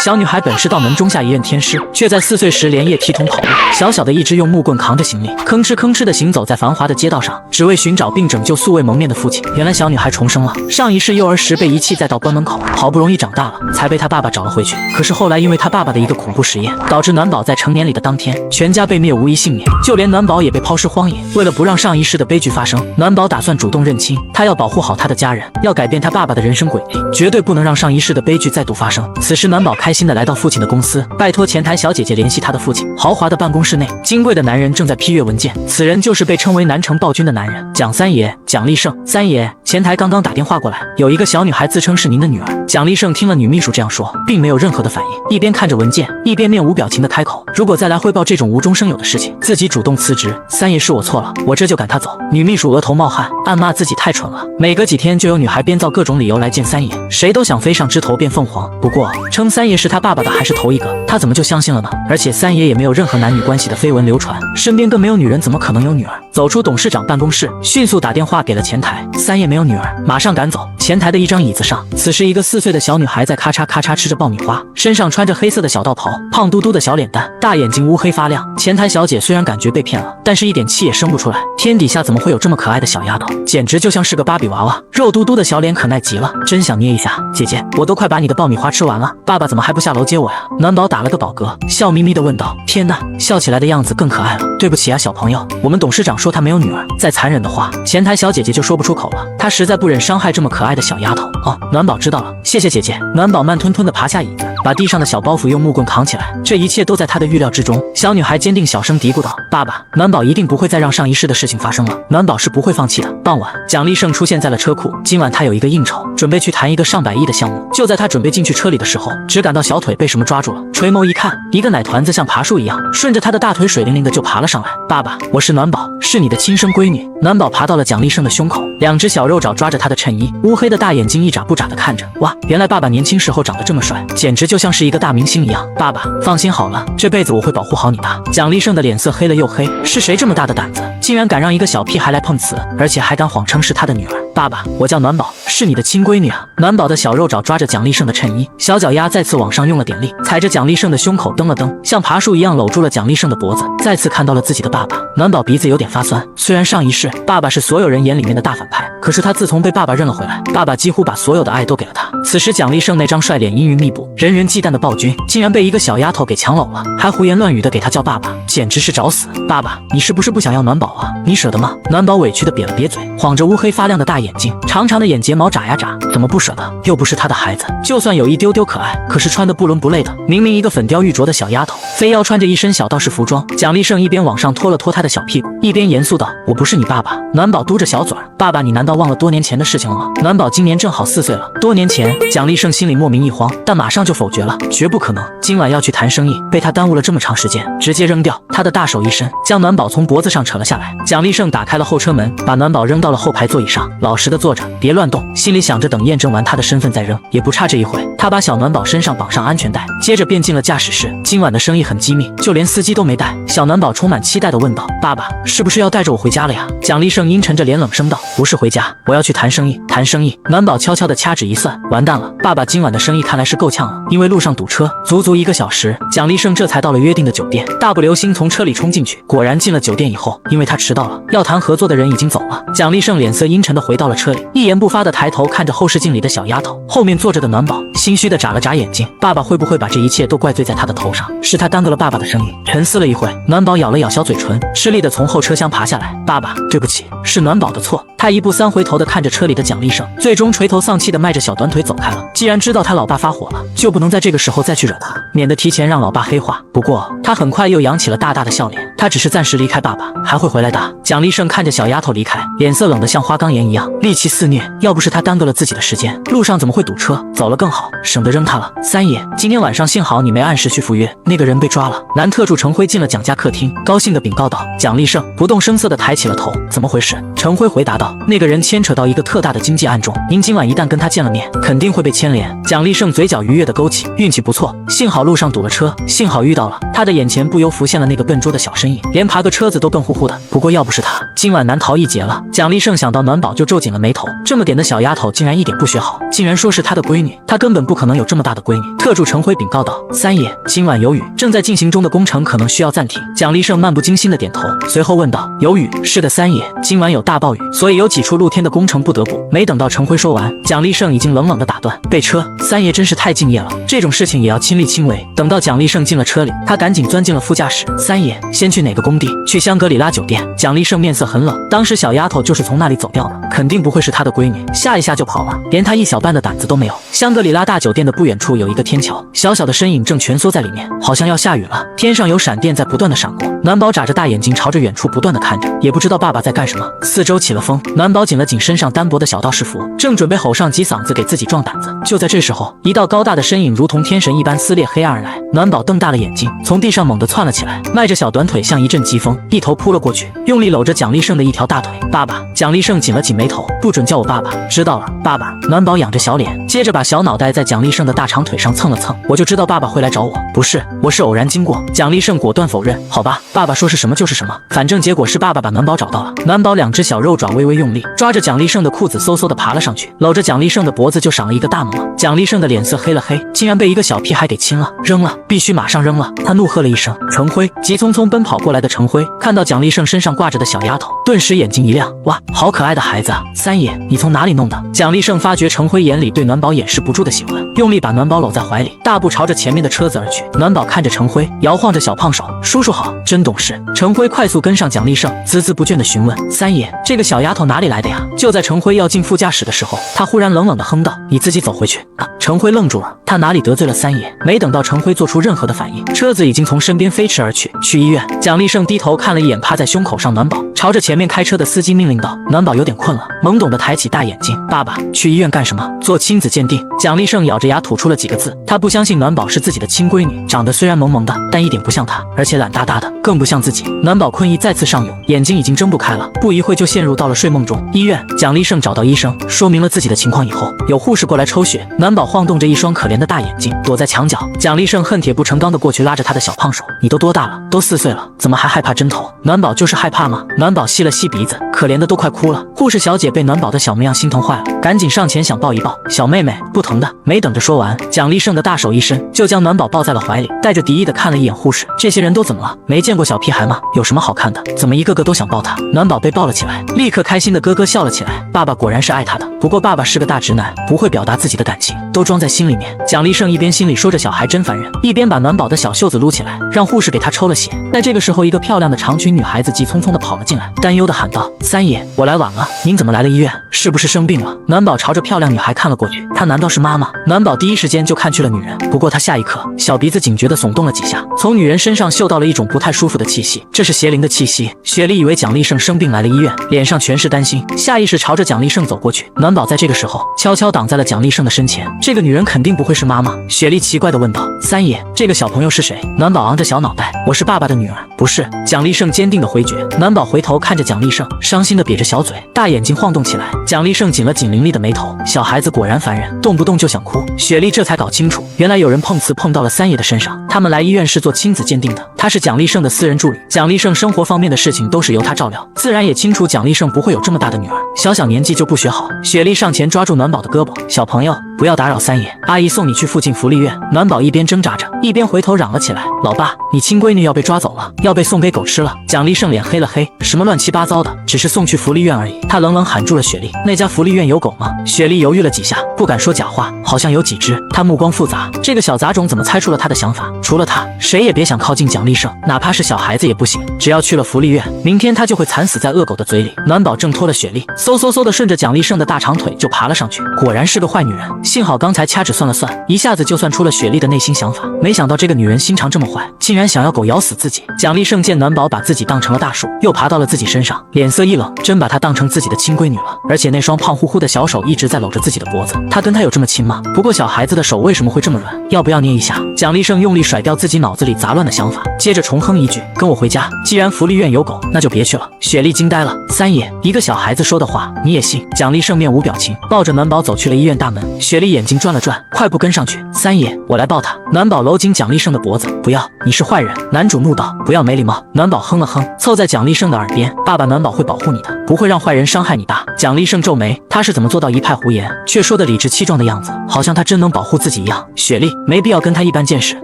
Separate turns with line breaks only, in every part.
小女孩本是道门中下一任天师，却在4岁时连夜提桶跑路，小小的一只用木棍扛着行李，吭哧吭哧地行走在繁华的街道上，只为寻找并拯救素未谋面的父亲。原来小女孩重生了，上一世幼儿时被遗弃在道观门口，好不容易长大了，才被她爸爸找了回去。可是后来因为她爸爸的一个恐怖实验，导致暖宝在成年礼的当天，全家被灭无一幸免，就连暖宝也被抛尸荒野。为了不让上一世的悲剧发生，暖宝打算主动认亲，他要保护好他的家人，要改变他爸爸的人生轨迹，绝对不能让上一世的悲剧再度发生。此时暖宝开心地来到父亲的公司，拜托前台小姐姐联系他的父亲。豪华的办公室内，金贵的男人正在批阅文件，此人就是被称为南城暴君的男人蒋三爷，蒋立胜。三爷，前台刚刚打电话过来，有一个小女孩自称是您的女儿。蒋立胜听了女秘书这样说，并没有任何的反应，一边看着文件，一边面无表情地开口：如果再来汇报这种无中生有的事情，自己主动辞职。三爷，是我错了，我这就赶他走。女秘书额头冒汗，暗骂自己太蠢了。每隔几天就有女孩编造各种理由来见三爷，谁都想飞上枝头变凤凰。不过称三爷是他爸爸的还是头一个，他怎么就相信了呢？而且三爷也没有任何男女关系的绯闻流传，身边更没有女人，怎么可能有女儿？走出董事长办公室，迅速打电话给了前台。三爷没有女儿，马上赶走。前台的一张椅子上，此时一个4岁的小女孩在咔嚓咔嚓吃着爆米花，身上穿着黑色的小道袍，胖嘟嘟的小脸蛋，大眼睛乌黑发亮。前台小姐虽然感觉被骗了，但是一点气也生不出来。天底下怎么会有这么可爱的小丫头，简直就像是个芭比娃娃，肉嘟嘟的小脸可耐极了，真想捏一下。姐姐，我都快把你的爆米花吃完了，爸爸怎么还不下楼接我呀？暖宝打了个饱嗝，笑眯眯地问道。天哪，笑起来的样子更可爱了。对不起啊，小朋友，我们董事长说他没有女儿，再残忍的话，前台小姐姐就说不出口了。她实在不忍伤害这么可爱的小丫头。哦，暖宝知道了，谢谢姐姐。暖宝慢吞吞地爬下椅子，把地上的小包袱用木棍扛起来，这一切都在她的预料之中。小女孩坚定小声嘀咕道：爸爸，暖宝一定不会再让上一世的事情发生了，暖宝是不会放弃的。傍晚，蒋立胜出现在了车库，今晚他有一个应酬，准备去谈一个上百亿的项目。就在他准备进去车里的时候，只感到小腿被什么抓住了，垂眸一看，一个奶团子像爬树一样，顺着他的大腿水灵灵的就爬了上来。爸爸，我是暖宝，是你的亲生闺女。暖宝爬到了蒋立胜的胸口，两只小肉爪抓着他的衬衣，乌黑的大眼睛一眨不眨的看着。哇，原来爸爸年轻时候长得这么帅，简直就像是一个大明星一样。爸爸，放心好了，这辈子我会保护好你的。蒋立胜的脸色黑了又黑，是谁这么大的胆子，竟然敢让一个小屁孩来碰瓷，而且还敢谎称是他的女儿？爸爸，我叫暖宝，是你的亲闺女啊。暖宝的小肉爪抓着蒋立胜的衬衣，小脚丫再次往上用了点力，踩着蒋立胜的胸口蹬了蹬，像爬树一样搂住了蒋立胜的脖子。再次看到了自己的爸爸，暖宝鼻子有点发酸。虽然上一世爸爸是所有人眼里面的大反派，可是他自从被爸爸认了回来，爸爸几乎把所有的爱都给了他。此时蒋立胜那张帅脸阴云密布，人人忌惮的暴君，竟然被一个小丫头给强搂了，还胡言乱语的给他叫爸爸，简直是找死。爸爸，你是不是不想要暖宝啊？你舍得吗？暖宝委屈的瘪了瘪嘴，晃着乌黑发亮的大眼睛，长长的眼睫毛眨呀眨，怎么不舍得？又不是他的孩子，就算有一丢丢可爱，可是穿得不伦不类的，明明一个粉雕玉琢的小丫头，非要穿着一身小道士服装。蒋立胜一边往上拖了拖他的小屁股，一边严肃道：我不是你爸爸。暖宝嘟着小嘴儿，爸爸，你难道忘了多年前的事情了吗？暖宝今年正好4岁了。多年前，蒋立胜心里莫名一慌，但马上就否决了，绝不可能，今晚要去谈生意，被他耽误了这么长时间，直接扔掉。他的大手一伸，将暖宝从脖子上扯了下来。蒋立胜打开了后车门，把暖宝扔到了后排座椅上，老实的坐着，别乱动，心里想着等验证完他的身份再扔，也不差这一回。他把小暖宝身上绑上安全带，接着便进了驾驶室。今晚的生意很机密，就连司机都没带。小暖宝充满期待地问道：爸爸，是不是要带着我回家了呀？蒋立胜阴沉着脸冷声道：不是回家，我要去谈生意。谈生意？暖宝悄悄地掐指一算，完蛋了，爸爸今晚的生意看来是够呛了，因为路上堵车，足足1个小时，蒋立胜这才到了约定的酒店，大步流星从车里冲进去。果然进了酒店以后，因为他迟到了，要谈合作的人已经走了。蒋立胜脸色阴沉地回到了车里，一言不发地抬头看着后视镜里的小丫头，后面坐着的暖宝心虚地眨了眨眼睛。爸爸会不会把这一切都怪罪在他的头上？是他耽搁了爸爸的生意。沉思了一会，暖宝咬了咬小嘴唇，吃力地从后车厢爬下来。爸爸，对不起，是暖宝的错。他一步3回头地看着车里的蒋立胜，最终垂头丧气地迈着小短腿走开了。既然知道他老爸发火了，就不能在这个时候再去惹他，免得提前让老爸黑化。不过他很快又扬起了大大的笑脸，他只是暂时离开爸爸，还会回来的。蒋立胜看着小丫头离开，脸色冷得像花岗岩一样，戾气肆虐。要不是他耽搁了自己的时间，路上怎么会堵车？走了更好，省得扔他了。三爷，今天晚上幸好你没按时去赴约，那个人被抓了。男特助程辉进了蒋家客厅，高兴地禀告道。蒋立胜不动声色地抬起了头，怎么回事？程辉回答道，那个人牵扯到一个特大的经济案中，您今晚一旦跟他见了面，肯定会被牵连。蒋立胜嘴角愉悦地勾起，运气不错，幸好路上堵了车，幸好遇到了。他的眼前不由浮现了那个笨拙的小身身影，连爬个车子都更呼呼的。不过要不是他，今晚难逃一劫了。蒋丽胜想到暖宝就皱紧了眉头，这么点的小丫头竟然一点不学好，竟然说是她的闺女，她根本不可能有这么大的闺女。特助陈辉禀告道：“三爷，今晚有雨，正在进行中的工程可能需要暂停。”蒋丽胜漫不经心的点头，随后问道：“有雨？”“是的，三爷，今晚有大暴雨，所以有几处露天的工程不得不。”没等到陈辉说完，蒋丽胜已经冷冷的打断：“备车！”三爷真是太敬业了，这种事情也要亲力亲为。等到蒋丽胜进了车里，他赶紧钻进了副驾驶。三爷，先去哪个工地？去香格里拉酒店。蒋丽胜面色很冷，当时小丫头就是从那里走掉的，肯定不会是她的闺女，吓一下就跑了，连她一小半的胆子都没有。香格里拉大酒店的不远处有一个天桥，小小的身影正蜷缩在里面，好像要下雨了，天上有闪电在不断的闪过。暖宝眨着大眼睛朝着远处不断的看着，也不知道爸爸在干什么。四周起了风，暖宝紧了紧身上单薄的小道士服，正准备吼上几嗓子给自己壮胆子。就在这时候，一道高大的身影如同天神一般撕裂黑暗而来，暖宝瞪大了眼睛，从地上猛地窜了起来，迈着小短腿像一阵疾风，一头扑了过去，用力搂着蒋丽胜的一条大腿。爸爸！蒋丽胜紧了紧眉头，不准叫我爸爸，知道了，爸爸。暖宝仰着小脸，接着把小脑袋在蒋丽胜的大长腿上蹭了蹭。我就知道爸爸会来找我，不是，我是偶然经过。蒋丽胜果断否认。好吧，爸爸说是什么就是什么，反正结果是爸爸把暖宝找到了。暖宝两只小肉爪微微用力，抓着蒋丽胜的裤子嗖嗖的爬了上去，搂着蒋丽胜的脖子就赏了一个大猛。蒋丽胜的脸色黑了黑，竟然被一个小屁孩给亲了，扔了，必须马上扔了。他怒喝了一声。陈辉，急匆匆奔跑过来的陈辉看到蒋丽胜身上挂着的小丫头，顿时眼睛一亮，哇，好可爱的孩子啊！三爷，你从哪里弄的？蒋丽胜发觉陈辉眼里对暖宝掩饰不住的喜欢，用力把暖宝搂在怀里，大步朝着前面的车子而去。暖宝看着陈辉，摇晃着小胖手，叔叔好，真懂事。陈辉快速跟上蒋丽胜，孜孜不倦地询问：三爷，这个小丫头哪里来的呀？就在陈辉要进副驾驶的时候，他忽然冷冷地哼道：你自己走回去啊！陈辉愣住了，他哪里得罪了三爷？没等到陈辉做出任何的反应，车子已经从身边飞驰而去。去医院。蒋丽胜低头看了一眼趴在胸口上暖宝，朝着前面开车的司机命令道。暖宝有点困了，懵懂地抬起大眼睛：爸爸，去医院干什么？做亲子鉴定。蒋丽胜咬着牙吐出了几个字，他不相信暖宝是自己的亲闺女，长得虽然萌萌的，但一点不像她，而且懒大大的，更不像自己。暖宝困意再次上涌，眼睛已经睁不开了，不一会就陷入到了睡梦中。医院，蒋丽胜找到医生，说明了自己的情况以后，有护士过来抽血。暖宝晃动着一双可怜的大眼睛，躲在墙角。蒋丽胜恨铁不成钢的过去拉着他的小胖手：你都多大了？都4岁了，怎么还害怕针头？暖宝就是害怕吗？暖宝吸了吸鼻子，可怜的都快哭了。护士小姐被暖宝的小模样心疼坏了，赶紧上前想抱一抱。小妹妹，不疼的。没等着说完，蒋丽胜的大手一伸，就将暖宝抱在了怀里，带着敌意的看了一眼护士。这些人都怎么了？没见过小屁孩吗？有什么好看的？怎么一个个都想抱他？暖宝被抱了起来，立刻开心的咯咯笑了起来。爸爸果然是爱他的，不过爸爸是个大直男，不会表达自己的感情，都装在心里面。蒋丽胜一边心里说着小孩真烦人，一边把暖宝的小袖子撸起来，让护士给他抽了血。在这个时候，一个漂亮的长裙女孩子急匆匆的跑了进来，担忧的喊道：三爷，我来晚了，您怎么来了医院？是不是生病了？暖宝朝着漂亮女孩看了过去，她难道是妈妈？暖宝第一时间就看去了女人，不过他下一刻小鼻子警觉的耸动了几下，从女人身上嗅到了一种不太舒服的气息，这是邪灵的气息。雪莉以为蒋丽胜生病来了医院，脸上全是担心，下意识朝着蒋丽胜走过去。暖宝在这个时候悄悄挡在了蒋丽胜的身前，这个女人肯定不会是妈妈。雪莉奇怪的问道：三爷，这个小朋友是谁？暖宝昂着小脑袋：我是爸爸的女儿。不是。蒋丽胜坚定的回绝。暖宝回头看着蒋丽胜，伤心的瘪着小嘴，大眼睛晃动起来。蒋丽胜紧了紧凌厉的眉头，小孩子果然烦人，动不动就想哭。雪莉这才搞清楚，原来有人碰瓷碰到了三爷的身上，他们来医院是做亲子鉴定的，他是蒋丽胜的私人助理，蒋丽胜生活方面的事情都是由他照料，自然也清楚蒋丽胜不会有这么大的女儿，小小年纪就不学好。雪莉上前抓住暖宝的胳膊：小朋友，不要打扰三爷，阿姨送你去附近福利院。暖宝一边挣扎着，一边回头嚷了起来：老爸，你亲闺女要被抓走了，要被送给狗吃了。蒋丽胜脸黑了黑：什么乱七八糟的，只是送去福利院而已。他冷冷喊住了雪莉：那家福利院有狗吗？雪莉犹豫了几下，不敢说假话，好像有几只。他目光复杂，这个小杂种怎么猜出了他的想法？除了他，谁也别想靠近蒋丽胜，哪怕是小孩子也不行。只要去了福利院，明天他就会惨死在恶狗的嘴里。暖宝挣脱了雪莉，嗖嗖嗖的顺着蒋丽胜的大长腿就爬了上去。果然是个坏女人，幸好刚才掐指算了算，一下子就算出了雪莉的内心想法。没想到这个女人心肠这么坏，竟然想要狗咬死自己。蒋丽胜见暖宝把自己当成了大树，又爬到了自己身上，脸色一冷，真把她当成自己的亲闺女了。而且那双胖乎乎的小手一直在搂着自己的脖子，她跟他有这么亲吗？不过小孩子的手为什么会这么软？要不要捏一下？蒋丽胜用力甩掉自己脑子里杂乱的想法，接着重哼一句：跟我回家。既然福利院有狗，那就别去了。雪莉惊呆了：三爷，一个小孩子说的话你也信？蒋丽胜面无表情，抱着暖宝走去了医院大门。雪莉眼睛转了转，快步跟上去：三爷，我来抱他。暖宝搂紧蒋丽胜的脖子，不要，你是坏人。男主怒道，不要没礼貌。暖宝哼了哼，凑在蒋丽胜的耳边，爸爸，暖宝会保护你的，不会让坏人伤害你的。蒋丽胜皱眉，他是怎么做到一派胡言，却说得理直气壮的样子，好像他真能保护自己一样。雪莉，没必要跟他一般见识。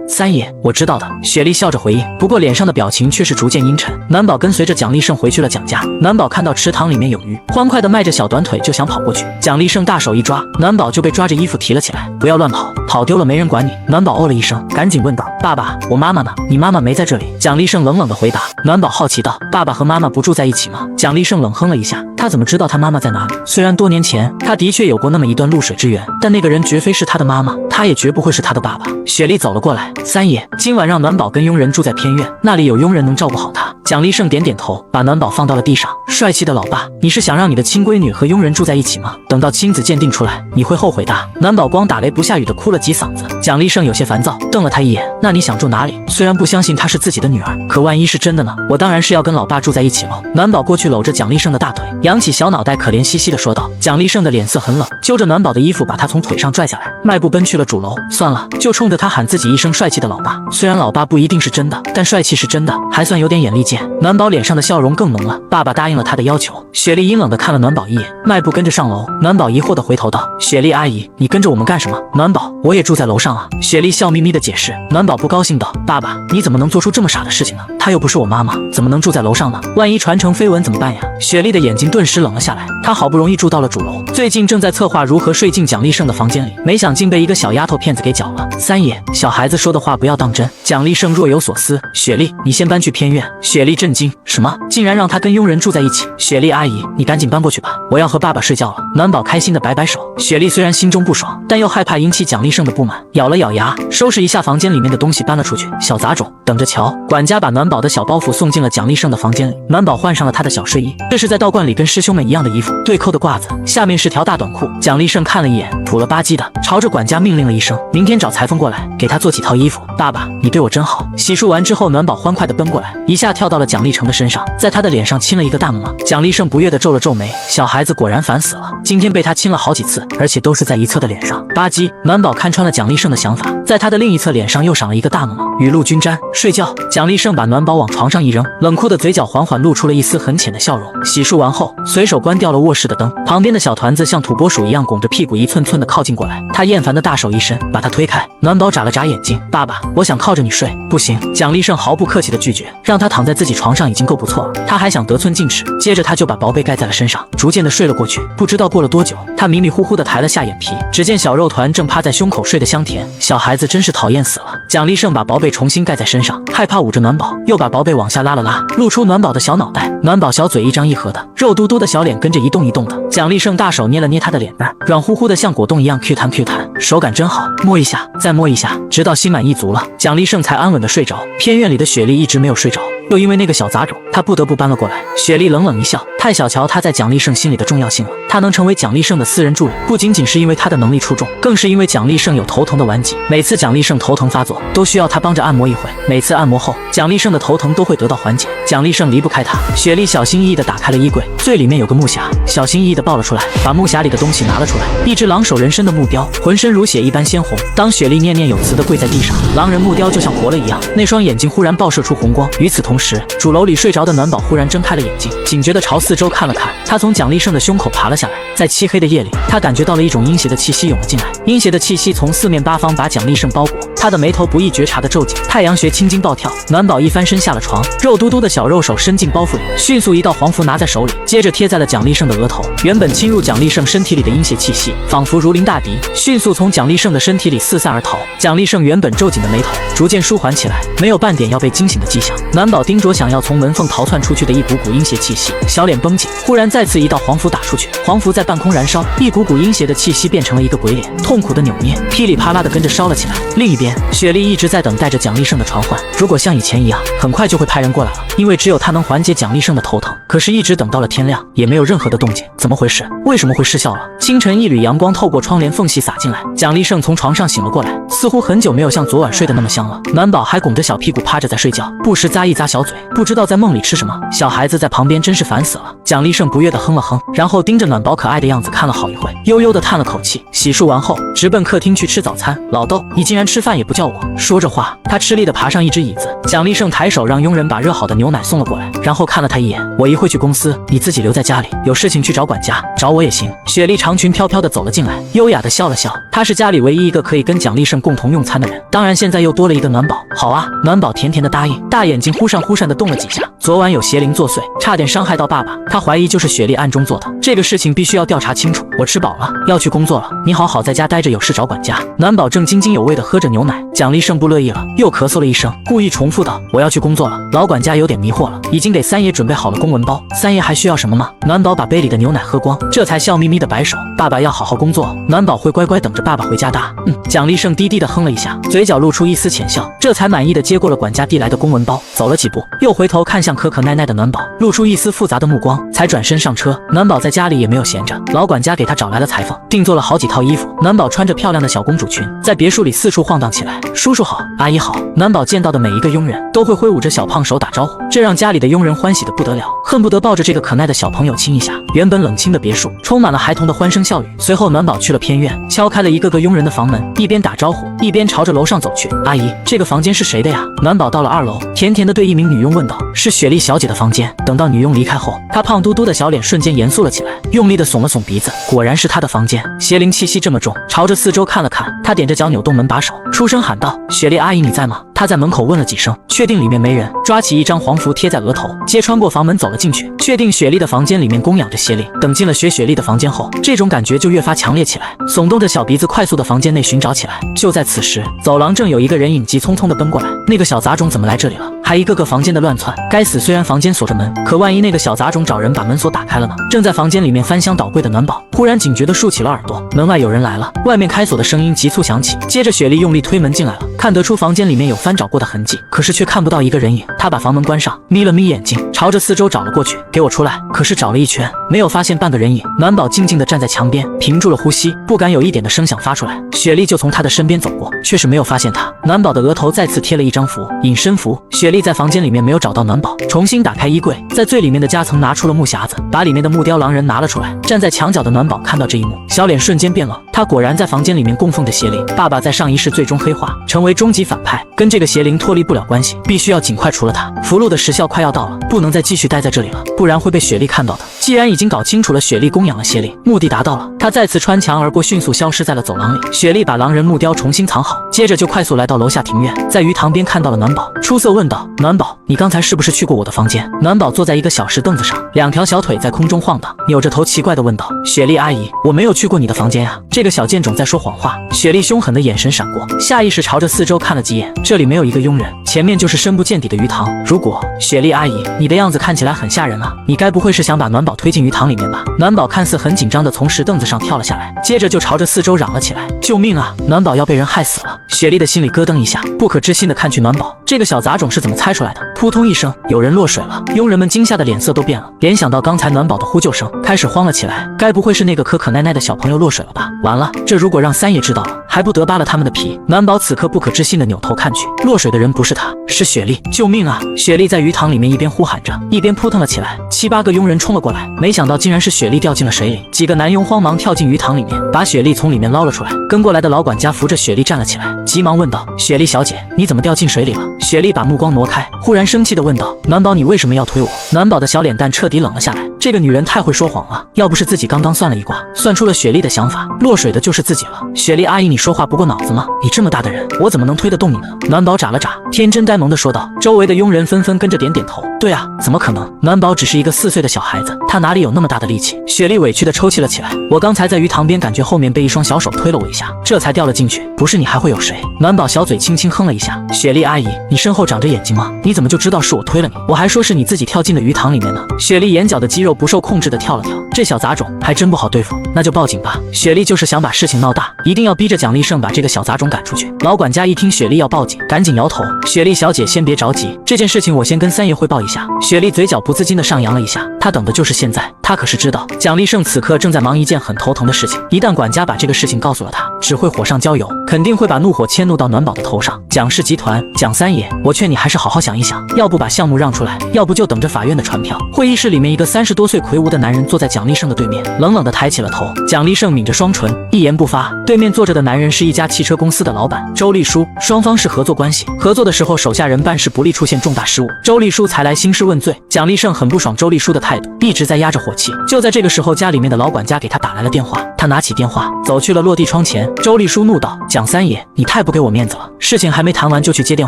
三爷，我知道的。雪莉笑着回应，不过脸上的表情却是逐渐阴沉。暖宝跟随着蒋丽胜回去了蒋家。暖宝看到池塘里面有鱼，欢快地迈着小短腿就想跑过去，蒋丽胜大手一抓，暖宝就被抓着衣服提了起来，不要乱跑，跑丢了没人管你。暖宝哦了一声，赶紧问道，爸爸，我妈妈呢？你妈妈没在这里。蒋丽胜冷冷地回答。暖宝好奇道，爸爸和妈妈不住在一起吗？蒋丽胜冷哼了一下，他怎么知道他妈妈在哪里？虽然多年前他的确有过那么一段露水之缘，但那个人绝非是他的妈妈，他也绝不会是他的爸爸。雪莉走了过来，三爷，今晚让暖宝跟佣人住在偏院，那里有佣人能照顾好他。蒋丽胜点点头，把暖宝放到了地上。帅气的老爸，你是想让你的亲闺女和佣人住在一起吗？等到亲子鉴定出来，你会后悔的。暖宝光打雷不下雨的哭了几嗓子。蒋丽胜有些烦躁，瞪了他一眼，那你想住哪里？虽然不相信她是自己的女儿，可万一是真的呢？我当然是要跟老爸住在一起了。暖宝过去搂着蒋丽胜的大腿，扬起小脑袋，可怜兮兮地说道。蒋丽胜的脸色很冷，揪着暖宝的衣服把他从腿上拽下来，迈步奔去了主楼。算了，就冲着他喊自己一声帅气的老爸。虽然老爸不一定是真的，但帅气是真的，还算有点眼力见。暖宝脸上的笑容更浓了，爸爸答应了他的要求。雪莉阴冷地看了暖宝一眼，迈步跟着上楼。暖宝疑惑地回头道，雪莉阿姨，你跟着我们干什么？暖宝，我也住在楼上啊。雪莉笑眯眯地解释。暖宝不高兴道，爸爸，你怎么能做出这么傻的事情呢？她又不是我妈妈，怎么能住在楼上呢？万一传承绯闻怎么办呀？雪莉的眼睛顿时冷了下来，她好不容易住到了主楼，最近正在策划如何睡进蒋丽胜的房间里，没想竟被一个小丫头骗子给搅了。三爷，小孩子说的话不要当真。蒋丽胜若有所思，雪莉，你先搬去偏院。雪莉震惊，什么？竟然让她跟佣人住在一起？雪莉阿姨，你赶紧搬过去吧，我要和爸爸睡觉了。暖宝开心的摆摆手。雪莉虽然心中不爽，但又害怕引起蒋丽胜的不满，咬了咬牙，收拾一下房间里面的东西搬了出去。小杂种，等着瞧！管家把暖宝的小包袱送进了蒋丽胜的房间里，暖宝换上了他的小睡衣，这是在道观里跟师兄们一样的衣服，对扣的褂子，下面是条大短裤。蒋丽胜看了一眼，土了吧唧的，朝着管家命令了一声，明天找裁缝过来，给他做几套衣服。爸爸，你对我真好。洗漱完之后，暖宝欢快地奔过来，一下跳到了蒋丽成的身上，在他的脸上亲了一个大么么。蒋丽胜不悦地皱了皱眉，小孩子果然烦死了，今天被他亲了好几次，而且都是在一侧的脸上。吧唧，暖宝看穿了蒋丽胜的想法，在他的另一侧脸上又赏了一个大么么。雨露均沾，睡觉。蒋丽胜把暖宝往床上一扔，冷酷的嘴角缓缓露出了一丝很浅的笑容。洗漱完后，随手关掉了卧室的灯，旁边的小团子像土拨鼠一样拱着屁股一寸寸的靠近过来，他厌烦的大手一伸，把他推开。暖宝眨了眨眼睛，爸爸，我想靠着你睡。不行。蒋丽胜毫不客气的拒绝，让他躺在自己床上已经够不错了，他还想得寸进尺。接着他就把薄被盖在了身上，逐渐的睡了过去。不知道过了多久，他迷迷糊糊的抬了下眼皮，只见小肉团正趴在胸口睡得香甜。小孩子真是讨厌死了。蒋丽胜把薄被重新盖在身上，害怕捂着暖宝，又把薄被往下拉了拉，露出暖宝的小脑袋。暖宝小嘴一张一合的，肉嘟嘟的小脸跟着一动一动的。蒋丽胜大手捏了捏他的脸蛋，软乎乎的像果冻一样 Q 弹 Q 弹，手感真好，摸一下再摸一下，直到心满意足了，蒋丽胜才安稳的睡着。偏院里的雪莉一直没有睡着，又因为那个小杂种，他不得不搬了过来。雪莉冷冷一笑，太小瞧他在蒋丽胜心里的重要性了。他能成为蒋丽胜的私人助理，不仅仅是因为他的能力出众，更是因为蒋丽胜有头疼的顽疾。每次蒋丽胜头疼发作，都需要他帮着按摩一回。每次按摩后，蒋丽胜的头疼都会得到缓解。蒋丽胜离不开他。雪莉小心翼翼地打开了衣柜，最里面有个木匣，小心翼翼地抱了出来，把木匣里的东西拿了出来。一只狼首人身的木雕，浑身如血一般鲜红。当雪莉念念有词地跪在地上，狼人木雕就像活了一样，那双眼睛忽然爆射出红光。与此同时，主楼里睡着的暖宝忽然睁开了眼睛，警觉地朝四周看了看。他从蒋丽胜的胸口爬了下来，在漆黑的夜里，他感觉到了一种阴邪的气息涌了进来。阴邪的气息从四面八方把蒋丽胜包裹，他的眉头不易觉察地皱紧，太阳穴青筋暴跳。暖宝一翻身下了床，肉嘟嘟的小肉手伸进包袱里，迅速一道黄符拿在手里，接着贴在了蒋丽胜的额头。原本侵入蒋丽胜身体里的阴邪气息，仿佛如临大敌，迅速从蒋丽胜的身体里四散而逃。蒋丽胜原本皱紧的眉头逐渐舒缓起来，没有半点要被惊醒的迹象。暖宝盯着想要从门缝逃窜出去的一股股阴邪气息，小脸绷紧。忽然再次一道黄符打出去，黄符在半空燃烧，一股股阴邪的气息变成了一个鬼脸，痛苦的扭捏，噼里啪啦的跟着烧了起来。另一边，雪莉一直在等待着蒋丽胜的传唤，如果像以前一样，很快就会派人过来了，因为只有他能缓解蒋丽胜的头疼。可是一直等到了天亮，也没有任何的动静，怎么回事？为什么会失效了？清晨，一缕阳光透过窗帘缝隙洒进来，蒋立胜从床上醒了过来，似乎很久没有像昨晚睡得那么香了。暖宝还拱着小屁股趴着在睡觉，不时咂一咂小嘴，不知道在梦里吃什么。小孩子在旁边真是烦死了。蒋立胜不悦地哼了哼，然后盯着暖宝可爱的样子看了好一会，悠悠地叹了口气，洗漱完后直奔客厅去吃早餐。老豆，你竟然吃饭也不叫我！说着话，他吃力地爬上一只椅子。蒋立胜抬手让佣人把热好的牛奶送了过来，然后看了他一眼，我一会去公司，你自己留在家里，有事情去找管家，找我也行。雪莉长裙飘飘地走了进来，优雅地笑了笑。她是家里唯一一个可以跟蒋立胜共同用餐的人，当然现在又多了一个暖宝。好啊，暖宝甜甜地答应，大眼睛忽闪忽闪地动了几下。昨晚有邪灵作祟，差点伤害到爸爸，他怀疑就是雪莉暗中做的，这个事情必须要调查清楚。我吃饱了，要去工作了，你好好在家待着，有事找管家。暖宝正津津有味地喝着牛奶，蒋立胜不乐意了，又咳嗽了一声，故意重复道：“我要去工作了。”老管家有点迷惑了，已经给三爷准备好了公文包，三爷还需要什么吗？暖宝把杯里的牛奶喝光，这才笑眯眯地摆手：“爸爸要好好工作，暖宝会乖乖等着爸爸回家的。”蒋立胜低低地哼了一下，嘴角露出一丝浅笑，这才满意地接过了管家递来的公文包，走了几步，又回头看向可可奈奈的暖宝，露出一丝复杂的目光，才转身上车。暖宝在家里也没有闲着，老管家给他找来了裁缝，定做了好几套衣服。暖宝穿着漂亮的小公主裙，在别墅里四处晃荡起来。叔叔好，阿姨好。暖宝见到的每一个佣人都会挥舞着小胖手打招呼，这让家里的佣人欢喜得不得了，恨不得抱着这个可爱的小朋友亲一下。原本冷清的别墅充满了孩童的欢声笑语。随后暖宝去了偏院，敲开了一个个佣人的房门，一边打招呼一边朝着楼上走去。阿姨，这个房间是谁的呀？暖宝到了2楼，甜甜地对一名女佣问道：“是雪莉小姐的房间。”等到女佣离开后，她胖嘟嘟的小脸瞬间严肃了起来，用力地耸了耸鼻子，果然是她的房间，邪灵气息这么重。朝着四周看了看，她踮着脚扭动门把手，出声喊道：“雪莉阿姨，你在吗？”她在门口问了几声，确定里面没人，抓起一张黄符贴在额头，揭穿过房门走了进去，确定雪莉的房间里面供养着邪灵。等进了雪莉的房间后，这种感觉就越发强烈起来，耸动着小鼻子快速的房间内寻找起来。就在此时，走廊正有一个人影急匆匆地奔过来，那个小杂种怎么来这里了？还一个个房间的乱窜，该死！虽然房间锁着门，可万一那个小杂种找人把门锁打开了呢？正在房间里面翻箱倒柜的暖宝忽然警觉地竖起了耳朵，门外有人来了。外面开锁的声音急促响起，接着雪莉用力推门进来了，看得出房间里面有翻找过的痕迹，可是却看不到一个人影。她把房门关上，眯了眯眼睛，朝着四周找了过去，给我出来！可是找了一圈，没有发现半个人影。暖宝静静地站在墙边，屏住了呼吸，不敢有一点的声响发出来。雪莉就从他的身边走过，却是没有发现他。暖宝的额头再次贴了一张符，隐身符。雪莉在房间里面没有找到暖宝，重新打开衣柜，在最里面的夹层拿出了木匣子，把里面的木雕狼人拿了出来。站在墙角的暖宝看到这一幕，小脸瞬间变冷。他果然在房间里面供奉着邪灵，爸爸在上一世最终黑化，成为终极反派，跟这个邪灵脱离不了关系，必须要尽快除了他。符箓的时效快要到了，不能再继续待在这里了，不然会被雪莉看到的。既然已经搞清楚了雪莉供养了邪灵，目的达到了，他再次穿墙而过，迅速消失在了走廊里。雪莉把狼人木雕重新藏好，接着就快速来到楼下庭院，在鱼塘边看到了暖宝，出色问道：“暖宝，你刚才是不是去过我的房间？”暖宝坐在一个小石凳子上，两条小腿在空中晃荡，扭着头奇怪地问道：“雪莉阿姨，我没有去过你的房间呀！”这个小贱种在说谎话。雪莉凶狠的眼神闪过，下意识朝着四周看了几眼，这里没有一个佣人，前面就是深不见底的鱼塘。如果雪莉阿姨，你的样子看起来很吓人啊，你该不会是想把暖宝推进鱼塘里面吧？暖宝看似很紧张地从石凳子上跳了下来，接着就朝着四周嚷了起来：“救命啊！暖宝要被人害死了！”雪莉的心里咯噔一下，不可置信地看去暖宝，这个小杂种是怎么猜出来的？扑通一声，有人落水了。佣人们惊吓的脸色都变了，联想到刚才暖宝的呼救声，开始慌了起来。该不会是那个可可奈奈的小朋友落水了吧？完了，这如果让三爷知道了，还不得扒了他们的皮？暖宝此刻不可置信地扭头看去，落水的人不是他，是雪莉！救命啊！雪莉在鱼塘里面一边呼喊着，一边扑腾了起来。7、8个佣人冲了过来，没想到竟然是雪莉掉进了水里。几个男佣慌忙跳进鱼塘里面，把雪莉从里面捞了出来。跟过来的老管家扶着雪莉站了起来，急忙问道：“雪莉小姐，你怎么掉进水里了？”雪莉把目光挪开，忽然生气地问道：“暖宝，你为什么要推我？”暖宝的小脸蛋彻底冷了下来，这个女人太会说谎了，要不是自己刚刚算了一卦，算出了雪莉的想法，落水的就是自己了。雪莉阿姨，你说话不过脑子吗？你这么大的人，我怎么能推得动你呢？暖宝眨了眨，天真呆萌地说道。周围的佣人纷纷跟着点点头。对啊，怎么可能？暖宝只是一个4岁的小孩子，他哪里有那么大的力气？雪莉委屈地抽泣了起来。我刚才在鱼塘边，感觉后面被一双小手推了我一下，这才掉了进去。不是你还会有谁？暖宝小嘴轻轻哼了一下。雪莉阿姨，你身后长着眼睛吗？你怎么就知道是我推了你？我还说是你自己跳进了鱼塘里面呢。雪莉眼角的肌肉不受控制的跳了跳。这小杂种还真不好对付，那就报警吧。雪莉就是想把事情闹大，一定要逼着蒋立胜把这个小杂种赶出去。老管家一听雪莉要报警，赶紧摇头。雪莉小姐先别着急，这件事情我先跟三爷汇报一下。雪莉嘴角不自禁的上扬了一下，她等的就是现在。她可是知道蒋立胜此刻正在忙一件很头疼的事情，一旦管家把这个事情告诉了他，只会火上浇油，肯定会把怒火迁怒到暖宝的头上。蒋氏集团，蒋三爷，我劝你还是好好想一想，要不把项目让出来，要不就等着法院的传票。会议室里面，一个30多岁魁梧的男人坐在蒋立胜的对面，冷冷的抬起了头。蒋立胜抿着双唇，一言不发。对面坐着的男人是一家汽车公司的老板周立书，双方是合作关系。合作的时候，手下人办事不利，出现重大失误，周立书才来兴师问罪。蒋立胜很不爽周立书的态度，一直在压着火气。就在这个时候，家里面的老管家给他打来了电话，他拿起电话走去了落地窗前。周立书怒道：蒋三爷，你太不给我面子了，事情还没谈完就去接电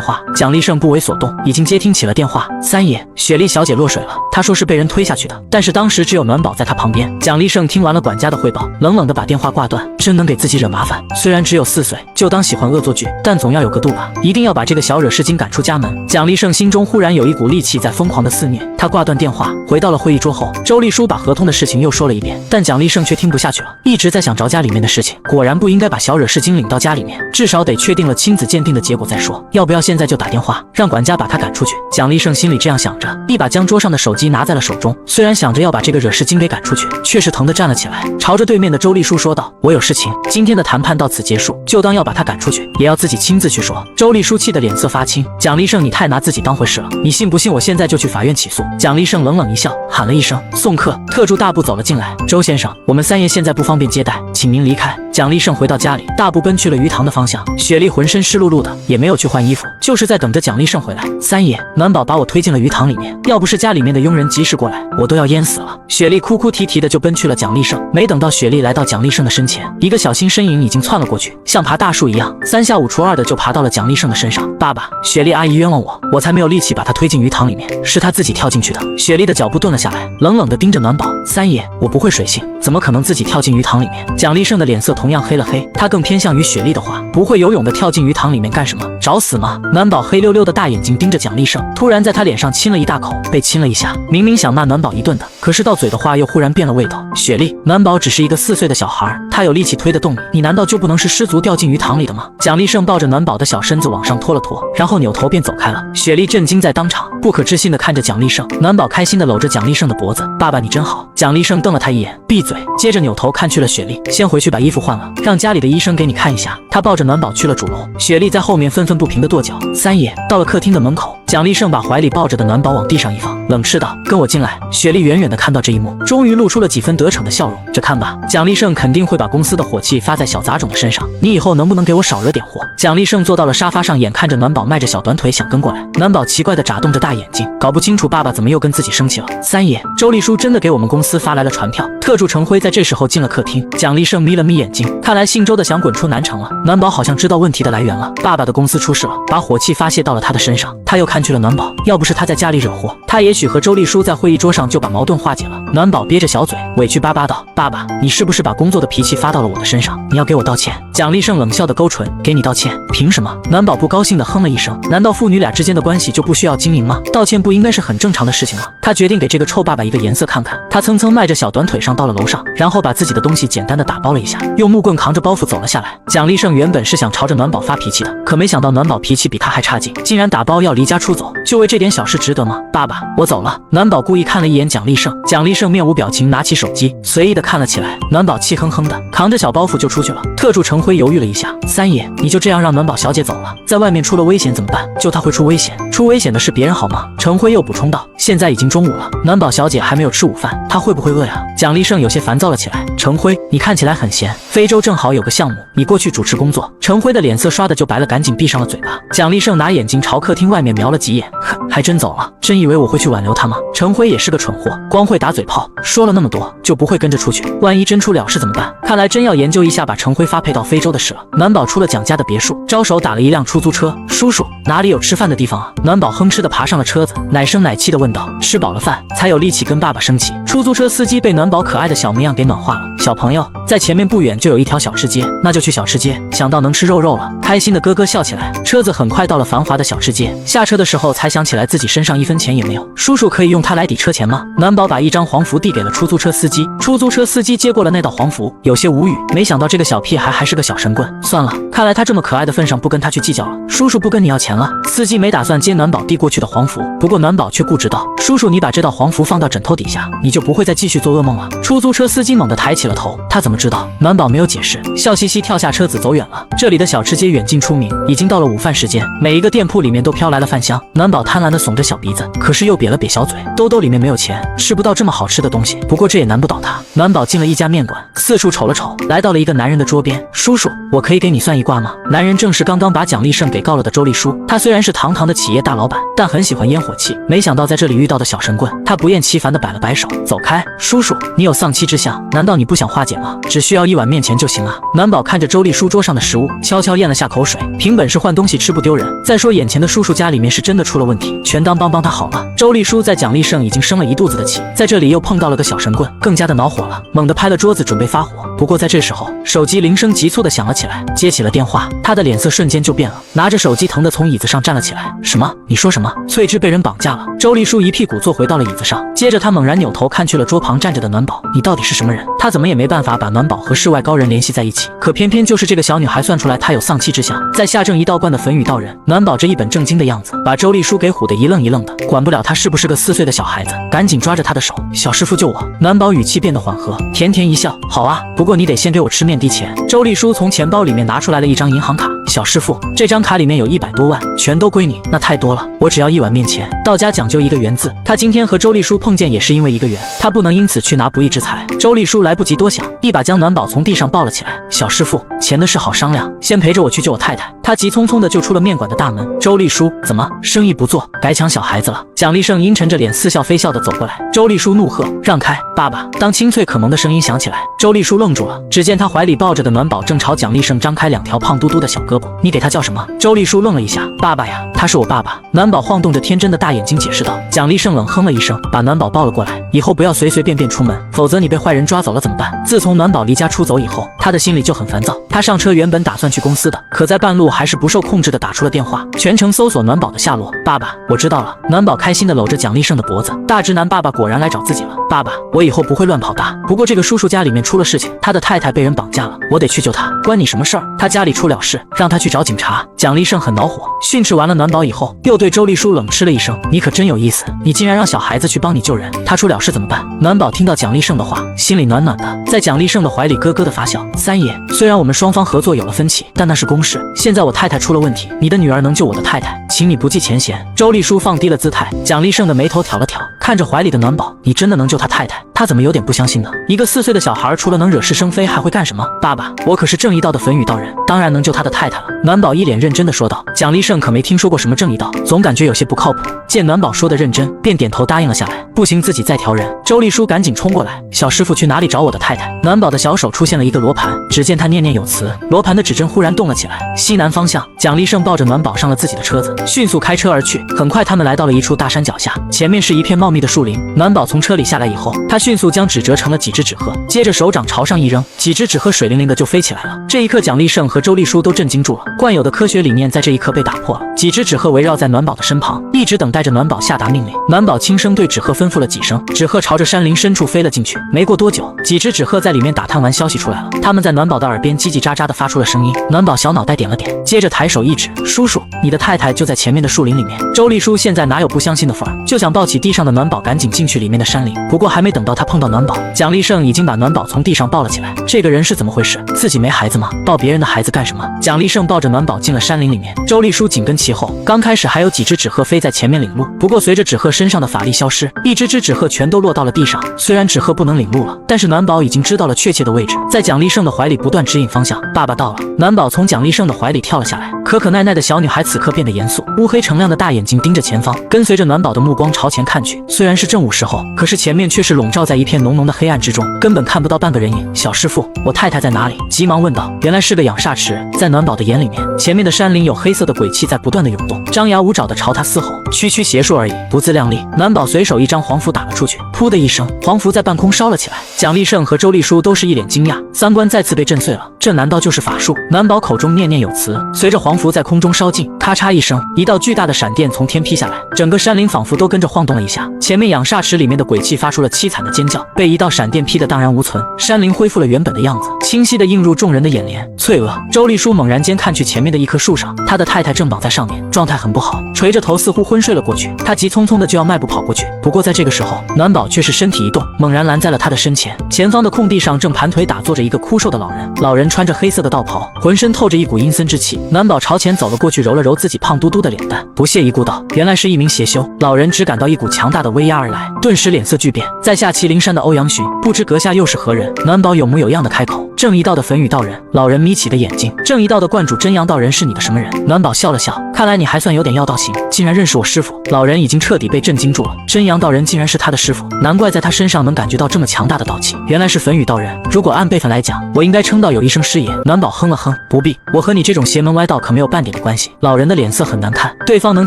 话。蒋立胜不为所动，已经接听起了电话。三爷，雪莉小姐落水了，她说是被人推下去的，但是当时只有暖宝在她旁边。蒋立胜听完了管家的汇报，冷冷的把电话挂断。真能给自己惹麻烦，虽然只有4岁，就当喜欢恶作剧，但总要有个度吧，一定要把这个小惹事精赶出家门。蒋立胜心中忽然有一股戾气在疯狂的肆虐，他挂断电话，回到了会议桌后，周立书把合同的事情又说了一遍，但蒋立胜却听不下去了，一直在想着家里面的事情。果然不应该把小惹事精领到家里面，至少得确定了亲子鉴定的结果再说，要不要现在就打电话让管家把他赶出去？蒋立胜心里这样想着，一把将桌上的手机拿在了手中，虽然想着要把这个惹事精给赶出去，却是疼得站了起来，朝着对面的周立书说道：我有事情，今天的谈判到此结束，就当要把他赶出去，也要自己亲自去说。周立书气得脸色发青，蒋立胜，你太拿自己当回事了，你信不信我现在就去法院起诉？蒋立胜冷冷一笑，喊了一声送客，特助大步走了进来。周先生，我们三爷现在不方便接待，请您离开。蒋立胜回到家里，大步奔去了鱼塘的方向。雪莉浑身湿漉漉的，也没有去换衣服，就是在等着蒋立胜回来。三爷，暖宝把我推进了鱼塘里面，要不是家里面的佣人及时过来，我都要淹死了。雪莉哭哭啼啼的就奔去了蒋立胜，没等到雪莉来到蒋立胜的身前，一个小心身影已经窜了过去，像爬大树一样，3下5除2的就爬到了蒋立胜的身上。爸爸，雪莉阿姨冤枉我，我才没有力气把她推进鱼塘里面，是她自己跳进去的。雪莉的脚步顿了下来，冷冷的盯着暖宝。三爷，我不会水性，怎么可能自己跳进鱼塘里面？蒋立胜的脸色同样黑了黑，他更偏向于雪莉的话，不会游泳的跳进鱼塘里面干什么？找死吗？暖宝黑溜溜的大眼睛盯着蒋立胜，突然在他脸上亲了一大口，被亲了一下。明明想骂暖宝一顿的，可是到嘴的话又忽然变了味道。雪莉，暖宝只是一个4岁的小孩，他有力气推得动你，你难道就不能是失足掉进鱼塘里的吗？蒋立胜抱着暖宝的小身子往上拖了拖，然后扭头便走开了。雪莉震惊在当场，不可置信的看着蒋立胜。暖宝开心的搂着蒋立胜的脖子，爸爸你真好。蒋立胜瞪了他一眼，闭嘴，接着扭头看去了雪莉，先回去把衣服换了，让家里的医生给你看一下。他抱着暖宝去了主楼，雪莉在后面愤愤不平的跺脚。三爷，到了客厅的门口，蒋立胜把怀里抱着的暖宝往地上一放，冷斥道：跟我进来。雪莉远远的看到这一幕，终于露出了几分得逞的笑容。这看吧，蒋立胜肯定会把公司的火气发在小杂种的身上，你以后能不能给我少惹点祸？蒋立胜坐到了沙发上，眼看着暖宝迈着小短腿想跟过来，暖宝奇怪的眨动着大眼睛，搞不清楚爸爸怎么又跟自己生气了。三爷，周立书真的给我们公司发来了传票。特助程辉在这时候进了客厅，蒋立胜眯了眯眼睛，看来姓周的想滚出南城了。暖宝好像知道问题的来源了，爸爸的公司出事了，把火气发泄到了他的身上。他又看去了暖宝，要不是他在家里惹祸，他也许和周立书在会议桌上就把矛盾化解了。暖宝憋着小嘴，委屈巴巴道：爸爸，你是不是把工作的脾气发到了我的身上？你要给我道歉。蒋立胜冷笑的勾唇，给你道歉？凭什么？暖宝不高兴的哼了一声，难道父女俩之间的关系就不需要经营吗？道歉不应该是很正常的事情吗？他决定给这个臭爸爸一个颜色看看。他蹭蹭迈着小短腿上到了楼上，然后把自己的东西简单的打包了一下，用木棍扛着包袱走了下来。蒋立胜原本是想朝着暖宝发脾气的，可没想到暖宝脾气比他还差劲，竟然打包要离家出走，就为这点小事值得吗？爸爸，我走了。暖宝故意看了一眼蒋立胜，蒋立胜面无表情，拿起手机随意的看了起来。暖宝气哼哼的扛着小包袱就出去了。特助程辉犹豫了一下，三爷，你就这样让暖宝小姐走了？在外面出了危险怎么办？就她会出危险，出危险的是别人好吗？程辉又补充道，现在已经中午了，暖宝小姐还没有吃午饭，她会不会饿呀？蒋立胜有些烦躁了起来。程辉，你看起来很闲，非洲正好有个项目，你过去主持工作。程辉的脸色刷的就白了，赶紧闭上了嘴巴。蒋立胜拿眼睛朝客厅外面瞄了几眼，哼，还真走了，真以为我会去挽留他吗？程辉也是个蠢货，光会打嘴炮，说了那么多就不会跟着出去，万一真出了事怎么办？看来真要研究一下把程辉发配到非洲的事了。暖宝出了蒋家的别墅，招手打了一辆出租车。叔叔，哪里有吃饭的地方啊？暖宝哼哧地爬上了车子，奶声奶气地问道。吃饱了饭，才有力气跟爸爸生气。出租车司机被暖宝可爱的小模样给暖化了。小朋友，在前面不远就有一条小吃街，那就去小吃街。想到能吃肉了，开心的咯咯笑起来。车子很快到了繁华的小吃街，下车的时候才想起来自己身上1分钱也没有。叔叔可以用它来抵车钱吗？暖宝把一张黄符递给了出租车司机。出租车司机接过了那道黄符，有些无语，没想到这个小屁孩还是个小神棍。算了，看来他这么可爱的份上，不跟他去计较了。叔叔不跟你要钱了。司机没打算接暖宝递过去的黄符，不过暖宝却固执道：叔叔，你把这道黄符放到枕头底下，你就不会再继续做噩梦了。出租车司机猛地抬起了头，他怎么知道？暖宝没有解释，笑嘻嘻跳下车子走远了。这里的小吃街远近出名，已经到了午饭时间，每一个店铺里面都飘来了饭香。暖宝贪婪地耸着小鼻子，可是又瘪了瘪小嘴，兜里面没有钱，吃不到这么好吃的东西。不过这也难不倒他。暖宝进了一家面馆，四处瞅了瞅，来到了一个男人的桌边。叔叔，我可以给你算一卦吗？男人正是刚刚把蒋立胜给告了的周立书。他虽然是堂堂的企业大老板，但很喜欢烟火气，没想到在这里遇到的小神棍。他不厌其烦地摆了摆手，走开。叔叔，你有丧妻之相，难道你不想化解吗？只需要1碗面钱就行啊。暖宝看着周立书桌上的食物，悄悄咽了下口水。凭本事换东西吃不丢人，再说眼前的叔叔家里面是真的出了问题，全当帮他好了。周立书在蒋立胜已经生了一肚子的气，在这里又碰到了个小神棍，更加的恼火了，猛地拍了桌子准备发火。不过在这时候，手机铃声急促的响了起来，接起了电话，他的脸色瞬间就变了，拿着手机疼得从椅子上站了起来。什么？你说什么？翠芝被人绑架了？周立书一屁股坐回到了椅子上，接着他猛然扭头看去了桌旁站着的暖宝。你到底是什么人？他怎么也没办法把暖宝和世外高人联系在一起，可偏偏就是这个小女孩算出来他有丧妻之相，在下正一道观的粉语道人。暖宝这一本正经的样子，把周立书给唬得一愣一愣的，管不了他是不是个4岁的小孩子，赶紧抓着他的手，小师傅救我。暖宝语气变得缓和，甜甜一笑，好啊，不过你得先给我吃面的钱。周立书从钱包里面拿出来了一张银行卡，小师傅，这张卡里面有100多万，全都归你。那太多了，我只要1碗面钱。道家讲究一个缘字，他今天和周立书碰见也是因为一个缘，他不能因此去拿不义之财。周立书来不及多想，一把将暖宝从地上抱了起来。小师傅，钱的事好商量，先陪着我去救我太太。他急匆匆的就出了面馆的大门。周立书，怎么生意不做，改抢小孩子了？蒋立胜阴沉着脸似笑非笑的走过来。周立书怒喝，让开，爸爸！当清脆可萌的声音响起来，周立书愣住了，只见他怀里抱着的暖宝正朝蒋立胜张开2条胖嘟嘟的小胳膊。你给他叫什么？周立书愣了一下，爸爸呀，他是我爸爸。暖宝晃动着天真的大眼睛解释道。蒋立胜冷哼了一声，把暖宝抱了过来，以后不要随随便便出门，否则你被坏人抓走了怎么办？自从暖宝离家出走以后，他的心里就很烦躁。他上车原本打算去公司的，可在半路还是不受控制的打出了电话，全程搜索暖宝的下落。爸爸，我知道了。暖宝开心的搂着蒋立胜的脖子，大直男爸爸果然来找自己了。爸爸，我以后不会乱跑的。不过这个叔叔家里面出了事情，他的太太被人绑架了，我得去救他。关你什么事儿？他家里出了事，让他去找警察。蒋立胜很恼火，训斥完了暖宝以后，又对周立书冷嗤了一声，你可真有意思，你竟然让小孩子去帮你救人，他出了事怎么办？暖宝听到蒋立胜的话，心里暖暖的，在蒋立胜的怀里咯咯的发笑。三爷，虽然我们双方合作有了分歧，但那是公事，现在我太太出了问题，你的女儿能救我的太太，请你不计前嫌。周立书放低了姿态，蒋立胜的眉头挑了挑，看着怀里的暖宝，你真的能救他太太？他怎么有点不相信呢？一个4岁的小孩除了能惹是生非还会干什么？爸爸，我可是正义道的粉语道人，当然能救他的太太了。暖宝一脸认真的说道。蒋立胜可没听说过什么正义道，总感觉有些不靠谱。见暖宝说的认真，便点头答应了下来。不行，自己再调人。周立书赶紧冲过来，小师傅去哪里找我的太太？暖宝的小手出现了一个罗盘，只见他念念有词，罗盘的指针忽然动了起来。西南方向，蒋立胜抱着暖宝上了自己的车子，迅速开车而去。很快他们来到了一处大山脚下，前面是一片茂密的树林。暖宝从车里下来以后，他迅速将纸折成了几只纸鹤，接着手掌朝上一扔，几只纸鹤水灵灵的就飞起来了。这一刻，蒋立胜和周立书都震惊住了，惯有的科学理念在这一刻被打破了。几只纸鹤围绕在暖宝的身旁，一直等待着暖宝下达命令。暖宝轻声对纸鹤吩咐了几声，纸鹤朝着山林深处飞了进去。没过多久，几只纸鹤在里面打探完消息出来了，他们在暖宝的耳边叽叽喳喳地发出了声音。暖宝小脑袋点了点，接着抬手一指，叔叔，你的太太就在前面的树林里面。周立书现在哪有不相信的份儿，就想抱起地上的暖宝赶紧进去里面的山林。不过还没等到他碰到暖宝，蒋立胜已经把暖宝从地上抱了起来。这个人是怎么回事？自己没孩子吗？抱别人的孩子干什么？蒋立胜抱着暖宝进了山林里面，周立书紧跟其后。刚开始还有几只纸鹤飞在前面领路，不过随着纸鹤身上的法力消失，一只只纸鹤全都落到了地上。虽然纸鹤不能领路了，但是暖宝已经知道了确切的位置，在蒋立胜的怀里不断指引方向。爸爸到了。暖宝从蒋立胜的怀里跳了下来，可可奈奈的小女孩此刻变得严肃，乌黑澄亮的大眼睛盯着前方，跟随着暖宝的目光朝前看去。虽然是正午时候，可是前面面却是笼罩在一片浓浓的黑暗之中，根本看不到半个人影。小师傅，我太太在哪里？急忙问道。原来是个养煞池，在暖宝的眼里面，前面的山林有黑色的鬼气在不断的涌动，张牙舞爪的朝他嘶吼，区区邪术而已，不自量力。暖宝随手一张黄符打了出去，噗的一声，黄符在半空烧了起来。蒋立胜和周丽书都是一脸惊讶，三观再次被震碎了。这难道就是法术？暖宝口中念念有词，随着黄符在空中烧尽，咔嚓一声，一道巨大的闪电从天劈下来，整个山林仿佛都跟着晃动了一下。前面养煞池里面的鬼气发出了凄惨的尖叫，被一道闪电劈得荡然无存，山林恢复了原本的样子，清晰地映入众人的眼帘。翠娥，周丽书猛然间看去前面的一棵树上，他的太太正绑在上面，状态很不好，垂着头似乎昏睡了过去。他急匆匆的就要迈步跑过去，不过在这个时候，暖宝却是身体一动，猛然拦在了他的身前。前方的空地上正盘腿打坐着一个枯瘦的老人，老人穿着黑色的道袍，浑身透着一股阴森之气。暖宝朝前走了过去，揉了揉自己胖嘟嘟的脸蛋，不屑一顾道：“原来是一名邪修。”老人只感到一股强大的威压而来，顿时脸色巨变。在下麒麟山的欧阳询，不知阁下又是何人？暖宝有模有样的开口。正一道的焚雨道人，老人眯起的眼睛。正一道的观主真阳道人是你的什么人？暖宝笑了笑，看来你还算有点药道行，竟然认识我师傅。老人已经彻底被震惊住了，真阳道人竟然是他的师傅，难怪在他身上能感觉到这么强大的道气，原来是焚雨道人。如果按辈分来讲，我应该称道友一声师爷。暖宝哼了哼，不必，我和你这种邪门歪道可没有半点的关系。老人的脸色很难看，对方能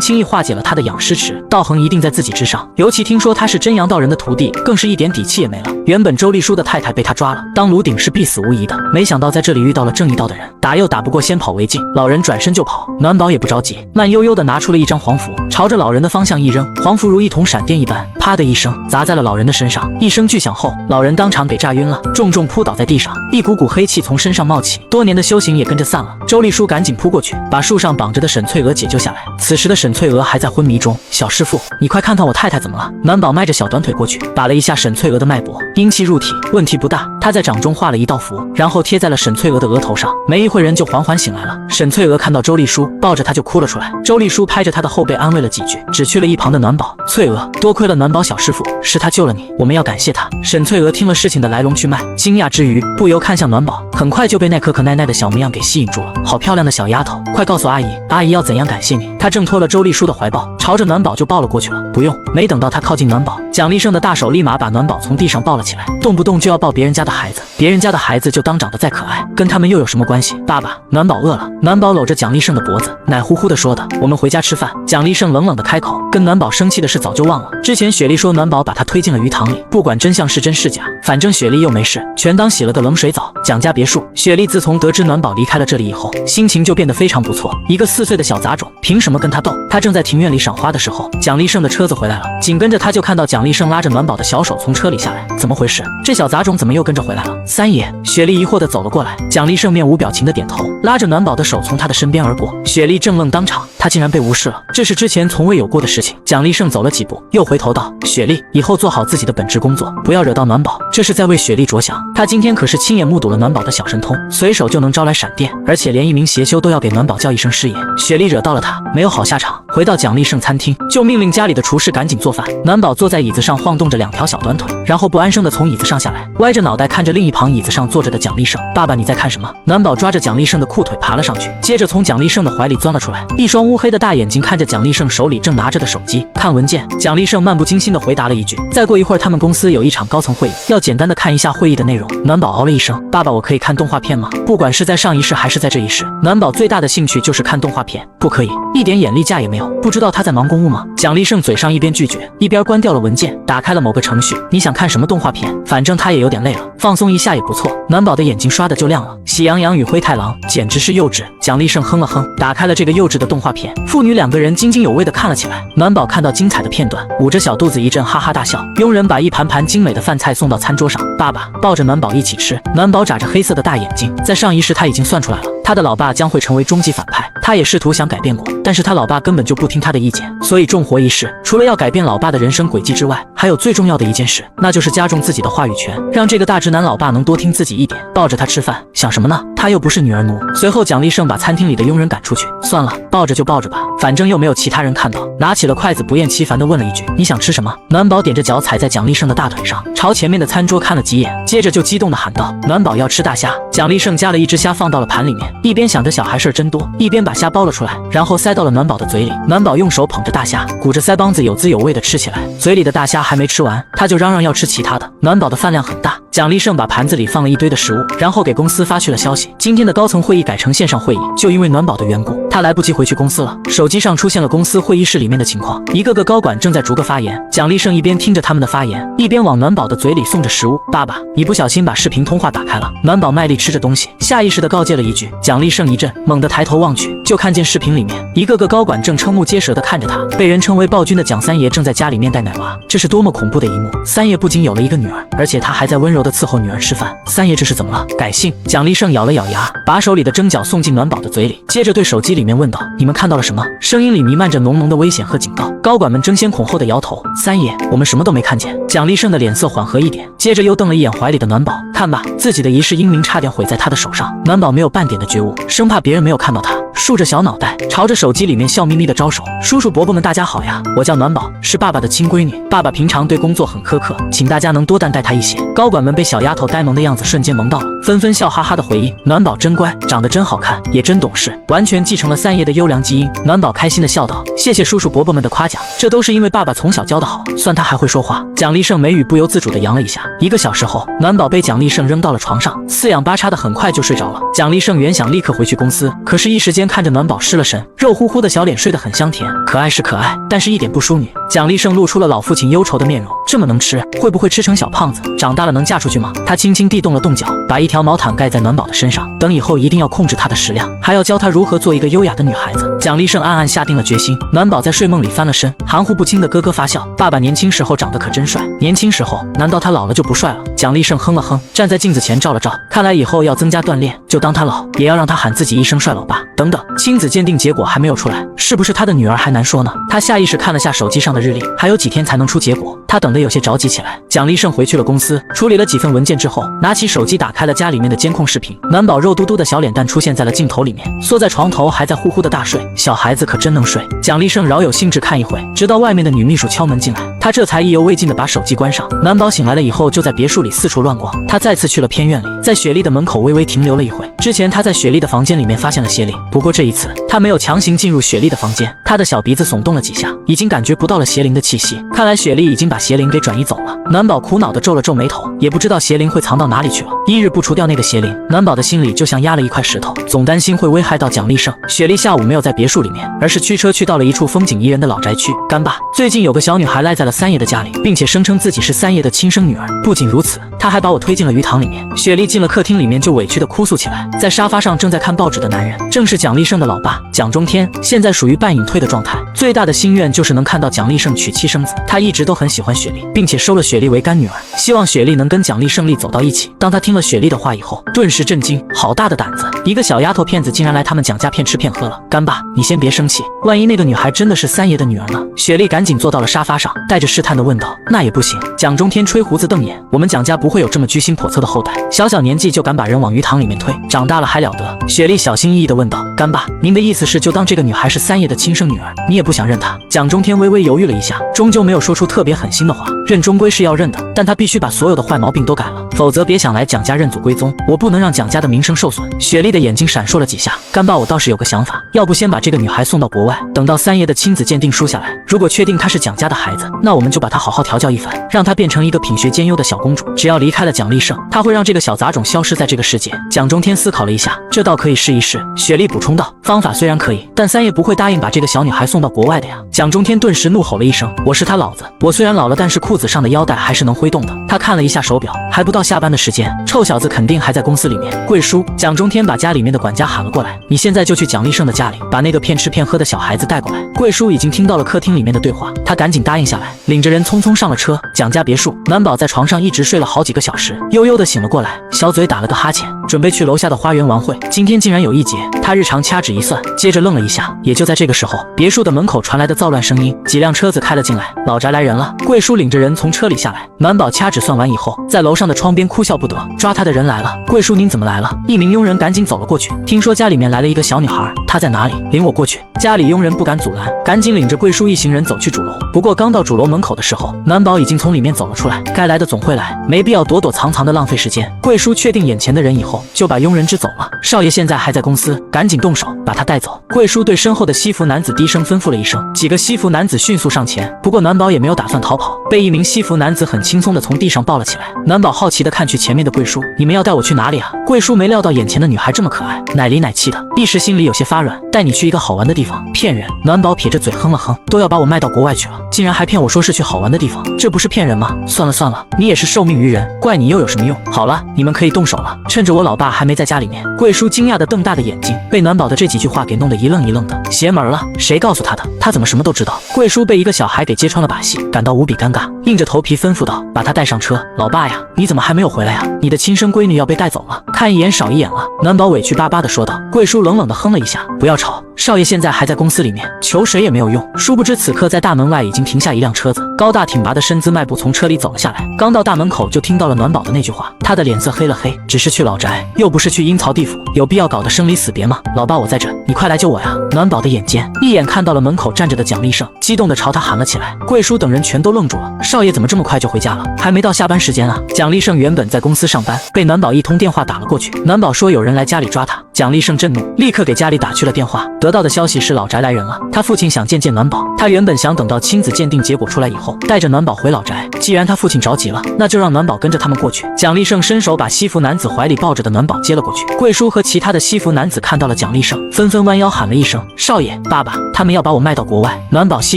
轻易化解了他的养尸池，道行一定在自己之上，尤其听说他是真阳道人的徒弟，更是一点底气也没了。原本周丽书的太太被他抓了，当炉鼎是必死无疑的，没想到在这里遇到了正义道的人，打又打不过，先跑为敬。老人转身就跑，暖宝也不着急，慢悠悠地拿出了一张黄符，朝着老人的方向一扔，黄符如一筒闪电一般，啪的一声砸在了老人的身上。一声巨响后，老人当场给炸晕了，重重扑倒在地上，一股股黑气从身上冒起，多年的修行也跟着散了。周丽书赶紧扑过去，把树上绑着的沈翠娥解救下来。此时的沈翠娥还在昏迷中。小师傅，你快看看我太太怎么了？暖宝迈着小短腿过去，把了一下沈翠娥的脉搏，阴气入体，问题不大。他在掌中画了一道符，然后贴在了沈翠娥的额头上，没一会人就缓缓醒来了。沈翠娥看到周丽书，抱着她就哭了出来。周丽书拍着她的后背安慰了几句，只去了一旁的暖宝。翠娥，多亏了暖宝小师傅，是他救了你，我们要感谢他。沈翠娥听了事情的来龙去脉，惊讶之余不由看向暖宝，很快就被那可可耐耐的小模样给吸引住了。好漂亮的小丫头，快告诉阿姨，阿姨要怎样感谢你？她挣脱了周丽书的怀抱，朝着暖宝就抱了过去了。不用。没等到她靠近暖宝，蒋立胜的大手立马把暖宝从地上抱了起来，动不动就要抱别人家的孩子，别人家的孩子就当长得再可爱，跟他们又有什么关系？爸爸，暖宝饿了。暖宝搂着蒋立胜的脖子，奶乎乎的说的：“我们回家吃饭。”蒋立胜冷冷的开口，跟暖宝生气的事早就忘了。之前雪莉说暖宝把他推进了鱼塘里，不管真相是真是假，反正雪莉又没事，全当洗了个冷水澡。蒋家别墅，雪莉自从得知暖宝离开了这里以后，心情就变得非常不错。一个4岁的小杂种，凭什么跟他斗？他正在庭院里赏花的时候，蒋立胜的车子回来了，紧跟着他就看到蒋立胜拉着暖宝的小手从车里下来。怎么回事？这小杂种怎么又跟着回来了？三爷，雪莉疑惑的走了过来，蒋立胜面无表情的点头，拉着暖宝的手从他的身边而过。雪莉怔愣当场，他竟然被无视了，这是之前从未有过的事情。蒋立胜走了几步，又回头道：“雪莉，以后做好自己的本职工作，不要惹到暖宝。”这是在为雪莉着想。他今天可是亲眼目睹了暖宝的小神通，随手就能招来闪电，而且连一名邪修都要给暖宝叫一声师爷。雪莉惹到了他，没有好下场。回到蒋立胜餐厅，就命令家里的厨师赶紧做饭。暖宝坐在椅子上晃动着2条小短腿，然后不安生的从椅子上下来，歪着脑袋看着另一旁椅子上坐着的蒋立胜。爸爸，你在看什么？暖宝抓着蒋立胜的裤腿爬了上去，接着从蒋立胜的怀里钻了出来，一双乌黑的大眼睛看着蒋立胜手里正拿着的手机看文件。蒋立胜漫不经心的回答了一句：“再过一会儿他们公司有一场高层会议，要简单的看一下会议的内容。”暖宝嗷了一声：“爸爸，我可以看动画片吗？不管是在上一世还是在这一世，暖宝最大的兴趣就是看动画片。”不可以，一点眼力价也没有，不知道他在忙公务吗？蒋立胜嘴上一边拒绝，一边关掉了文件，打开了某个程序。你想看什么动画片？反正他也有点累了，放松一下也不错。暖宝的眼睛刷的就亮了，喜羊羊与灰太狼简直是幼稚。蒋立胜哼了哼，打开了这个幼稚的动画片，父女2个人津津有味的看了起来。暖宝看到精彩的片段，捂着小肚子一阵哈哈大笑。佣人把一盘盘精美的饭菜送到餐桌上，爸爸抱着暖宝一起吃。暖宝眨着黑色的大眼睛，在上一世他已经算出来了，他的老爸将会成为终极反派。他也试图想改变过，但是他老爸根本就不听他的意见，所以重活一世，除了要改变老爸的人生轨迹之外，还有最重要的一件事，那就是加重自己的话语权，让这个大智男老爸能多听自己一点，抱着他吃饭，想什么呢？他又不是女儿奴。随后蒋立胜把餐厅里的佣人赶出去，算了，抱着就抱着吧，反正又没有其他人看到。拿起了筷子，不厌其烦地问了一句：“你想吃什么？”暖宝踮着脚踩在蒋立胜的大腿上，朝前面的餐桌看了几眼，接着就激动地喊道：“暖宝要吃大虾！”蒋立胜夹了一只虾放到了盘里面，一边想着小孩事儿真多，一边把虾剥了出来，然后塞到了暖宝的嘴里。暖宝用手捧着大虾，鼓着腮帮子有滋有味地吃起来。嘴里的大虾还没吃完，他就嚷嚷要吃其他的。暖宝的饭量很大，蒋立胜把盘子里放了一堆的食物，然后给公司发去了消息：今天的高层会议改成线上会议，就因为暖宝的缘故，他来不及回去公司了。手机上出现了公司会议室里面的情况，一个个高管正在逐个发言。蒋立胜一边听着他们的发言，一边往暖宝的嘴里送着食物。爸爸，你不小心把视频通话打开了。暖宝卖力吃着东西，下意识地告诫了一句。蒋立胜一震，猛地抬头望去，就看见视频里面一个个高管正瞠目结舌地看着他。被人称为暴君的蒋三爷正在家里面带奶娃，这是多么恐怖的一幕！三爷不仅有了一个女儿，而且他还在温柔地伺候女儿吃饭。三爷这是怎么了？改姓！蒋立胜咬了咬牙，把手里的蒸饺送进暖宝的嘴里，接着对手机里面问道：“你们看到了什么？”声音里弥漫着浓浓的危险和警告。高管们争先恐后地摇头：“三爷，我们什么都没看见。”蒋立胜的脸色缓和一点，接着又瞪了一眼怀里的暖宝：“看吧，自己的一世英名差点毁在他的手上。”暖宝没有半点的觉悟，生怕别人没有看到他，竖着小脑袋，朝着手机里面笑眯眯的招手：“叔叔伯伯们大家好呀，我叫暖宝，是爸爸的亲闺女。爸爸平常对工作很苛刻，请大家能多担待他一些。”高管们被小丫头呆萌的样子瞬间萌到了，纷纷笑哈哈的回应：“暖宝真乖，长得真好看，也真懂事，完全继承了三爷的优良基因。”暖宝开心的笑道：“谢谢叔叔伯伯们的夸奖，这都是因为爸爸从小教得好，算他还会说话。”蒋立胜眉宇不由自主地扬了一下。1个小时后，暖宝被蒋立胜扔到了床上，四仰八叉的很快就睡着了。蒋立胜原想立刻回去公司，可是一时间看着暖宝失了神，肉乎乎的小脸睡得很香甜，可爱是可爱，但是一点不淑女。蒋立胜露出了老父亲忧愁的面容，这么能吃，会不会吃成小胖子？长大了能嫁出去吗？他轻轻地动了动脚，把一条毛毯盖在暖宝的身上，等以后一定要控制她的食量，还要教她如何做一个优雅的女孩子。蒋立胜暗暗下定了决心。暖宝在睡梦里翻了身，含糊不清的咯咯发笑：“爸爸年轻时候长得可真帅，年轻时候，难道他老了就不帅了？”蒋立胜哼了哼，站在镜子前照了照，看来以后要增加锻炼，就当他老，也要让他喊自己一声帅老爸。等等，亲子鉴定结果还没有出来，是不是他的女儿还难说呢？他下意识看了下手机上的日历，还有几天才能出结果，他等得有些着急起来。蒋立胜回去了公司，处理了几份文件之后，拿起手机打开了家里面的监控视频。暖宝肉嘟嘟的小脸蛋出现在了镜头里面，缩在床头还在呼呼的大睡，小孩子可真能睡。蒋立胜饶有兴致看一会，直到外面的女秘书敲门进来，他这才意犹未尽的把手机关上。暖宝醒来了以后，就在别墅里四处乱逛，他再次去了偏院里，在雪莉的门口微微停留了一会。之前他在雪莉的房间里面发现了邪灵，不过这一次他没有强行进入雪莉的房间，他的小鼻子耸动了几下，已经感觉不到了邪灵的气息，看来雪莉已经把邪灵给转移走了。暖宝苦恼地皱了皱眉头，也不知道邪灵会藏到哪里去了。一日不除掉那个邪灵，暖宝的心里就像压了一块石头，总担心会危害到蒋立胜。雪莉下午没有在别墅里面，而是驱车去到了一处风景宜人的老宅区。干爸，最近有个小女孩赖在了三爷的家里，并且声称自己是三爷的亲生女儿，不仅如此，她还把我推进了鱼塘里面。雪莉进了客厅里面就委屈地哭诉起来。在沙发上正在看报纸的男人正是蒋立胜的老爸蒋中天，现在属于半隐退的状态，最大的心愿就是能看到蒋立胜娶妻生子。他一直都很喜欢雪莉，并且收了雪莉为干女儿，希望雪莉能跟蒋立胜走到一起。当他听了雪莉的话以后，顿时震惊，好大的胆子，一个小丫头片子竟然来他们蒋家骗吃骗喝了。干爸，你先别生气，万一那个女孩真的是三爷的女儿呢？雪莉赶紧坐到了沙发上，带着试探地问道。那也不行。蒋中天吹胡子瞪眼，我们蒋家不会有这么居心叵测的后代，小小年纪就敢把人往鱼塘里面推，长大了还了得？雪莉小心翼翼地问道。干爸，您的意思是就当这个女孩是三爷的亲生女儿，你也不想认她？蒋中天微微犹豫了一下，终究没有说出特别狠心的话。认终归是要认的，但他必须把所有的坏毛病都改了，否则别想来蒋家认祖归宗，我不能让蒋家的名声受损。雪莉的眼睛闪烁了几下，干爸，我倒是有个想法，要不先把这个女孩送到国外，等到三爷的亲子鉴定书下来，如果确定她是蒋家的孩子，那我们就把她好好调教一番，让她变成一个品学兼优的小公主。只要离开了蒋立胜，她会让这个小杂种消失在这个世界。蒋中天思考了一下，这倒可以试一试。雪莉补充道，方法虽然可以，但三爷不会答应把这个小女孩送到国外的呀。蒋中天顿时怒吼了一声，我是他老子，我虽然老了，但是裤子上的腰带还是能挥动的。他看了一下手表，还不到下班的时间，臭小子肯定还在公司里面。贵叔，蒋中天把家里面的管家喊了过来，你现在就去蒋立胜的家里，把那个骗吃骗喝的小孩子带过来。贵叔已经听到了客厅里面的对话，他赶紧答应下来，领着人匆匆上了车。蒋家别墅，暖宝在床上一直睡了好几个小时，悠悠的醒了过来，小嘴打了个哈欠，准备去楼下的花园玩会。今天竟然有一节，他日常掐指一算，接着愣了一下。也就在这个时候，别墅的门口传来的躁乱声音，几辆车子开了进来。老宅来人了！贵叔领着人从车里下来。暖宝掐指算完以后，在楼上的窗边哭笑不得。抓他的人来了！贵叔您怎么来了？一名佣人赶紧走了过去。听说家里面来了一个小女孩，她在哪里？领我过去。家里佣人不敢阻拦，赶紧领着贵叔一行人走去主楼。不过刚到主楼门口的时候，暖宝已经从里面走了出来。该来的总会来，没必要躲躲藏藏的浪费时间。贵叔确定眼前的人以后，就把佣人支走了。少爷现在还在公司，赶紧动手把他带走。贵叔对身后的西服男子低声吩咐了一声，几个西服男子迅速上前。不过暖宝也没有打算逃跑，被一名西服男子很轻松的从地上抱了起来。暖宝好奇的看去前面的贵叔，你们要带我去哪里啊？贵叔没料到眼前的女孩这么可爱，奶里奶气的，一时心里有些发软。带你去一个好玩的地方。骗人！暖宝撇着嘴哼了哼，都要把我卖到国外去了，竟然还骗我说是去好玩的地方，这不是骗人吗？算了算了，你也是受命于人，怪你又有什么用？好了，你们可以动手了，趁着我老爸还没在家里面。贵叔惊讶的瞪大的眼睛，被暖宝的这几句话给弄得一愣一愣的。邪门了，谁告诉他的？他怎么什么都知道？贵叔被一个小孩给揭穿了把戏，感到无比尴尬，硬着头皮吩咐道：“把他带上车。”老爸呀，你怎么还没有回来呀？你的亲生闺女要被带走了，看一眼少一眼了。暖宝委屈巴巴的说道。贵叔冷冷的哼了一下，不要吵，少爷现在还在公司里面，求谁也没有用。殊不知此刻在大门外已经停下一辆车子，高大挺拔的身姿迈步从车里走了下来。刚到大门口就听到了暖宝的那句话，他的脸色黑了黑，只是去老宅，又不是去阴曹地府，有必要搞得生离死别吗？老爸我在这，你快来救我呀！暖宝的眼尖，一眼看到了门口站着的蒋立胜，激动的朝他喊了起来。贵叔等人全都愣住了，少爷怎么这么快就回家了？还没到下班时间啊！蒋立胜原本在公司上班，被暖宝一通电话打了过去。暖宝说有人来家里抓他，蒋立胜震怒，立刻给家里打去了电话。得到的消息是老宅来人了，他父亲想见暖宝。他原本想等到亲子鉴定结果出来以后，带着暖宝回老宅。既然他父亲着急了，那就让暖宝跟着他们过去。蒋立胜伸手把西服男子怀里抱着的暖宝接了过去。贵叔和其他的西服男子看到了蒋立胜，纷纷弯腰喊了一声：“少爷，爸爸，他们要把我卖到国外。”暖宝吸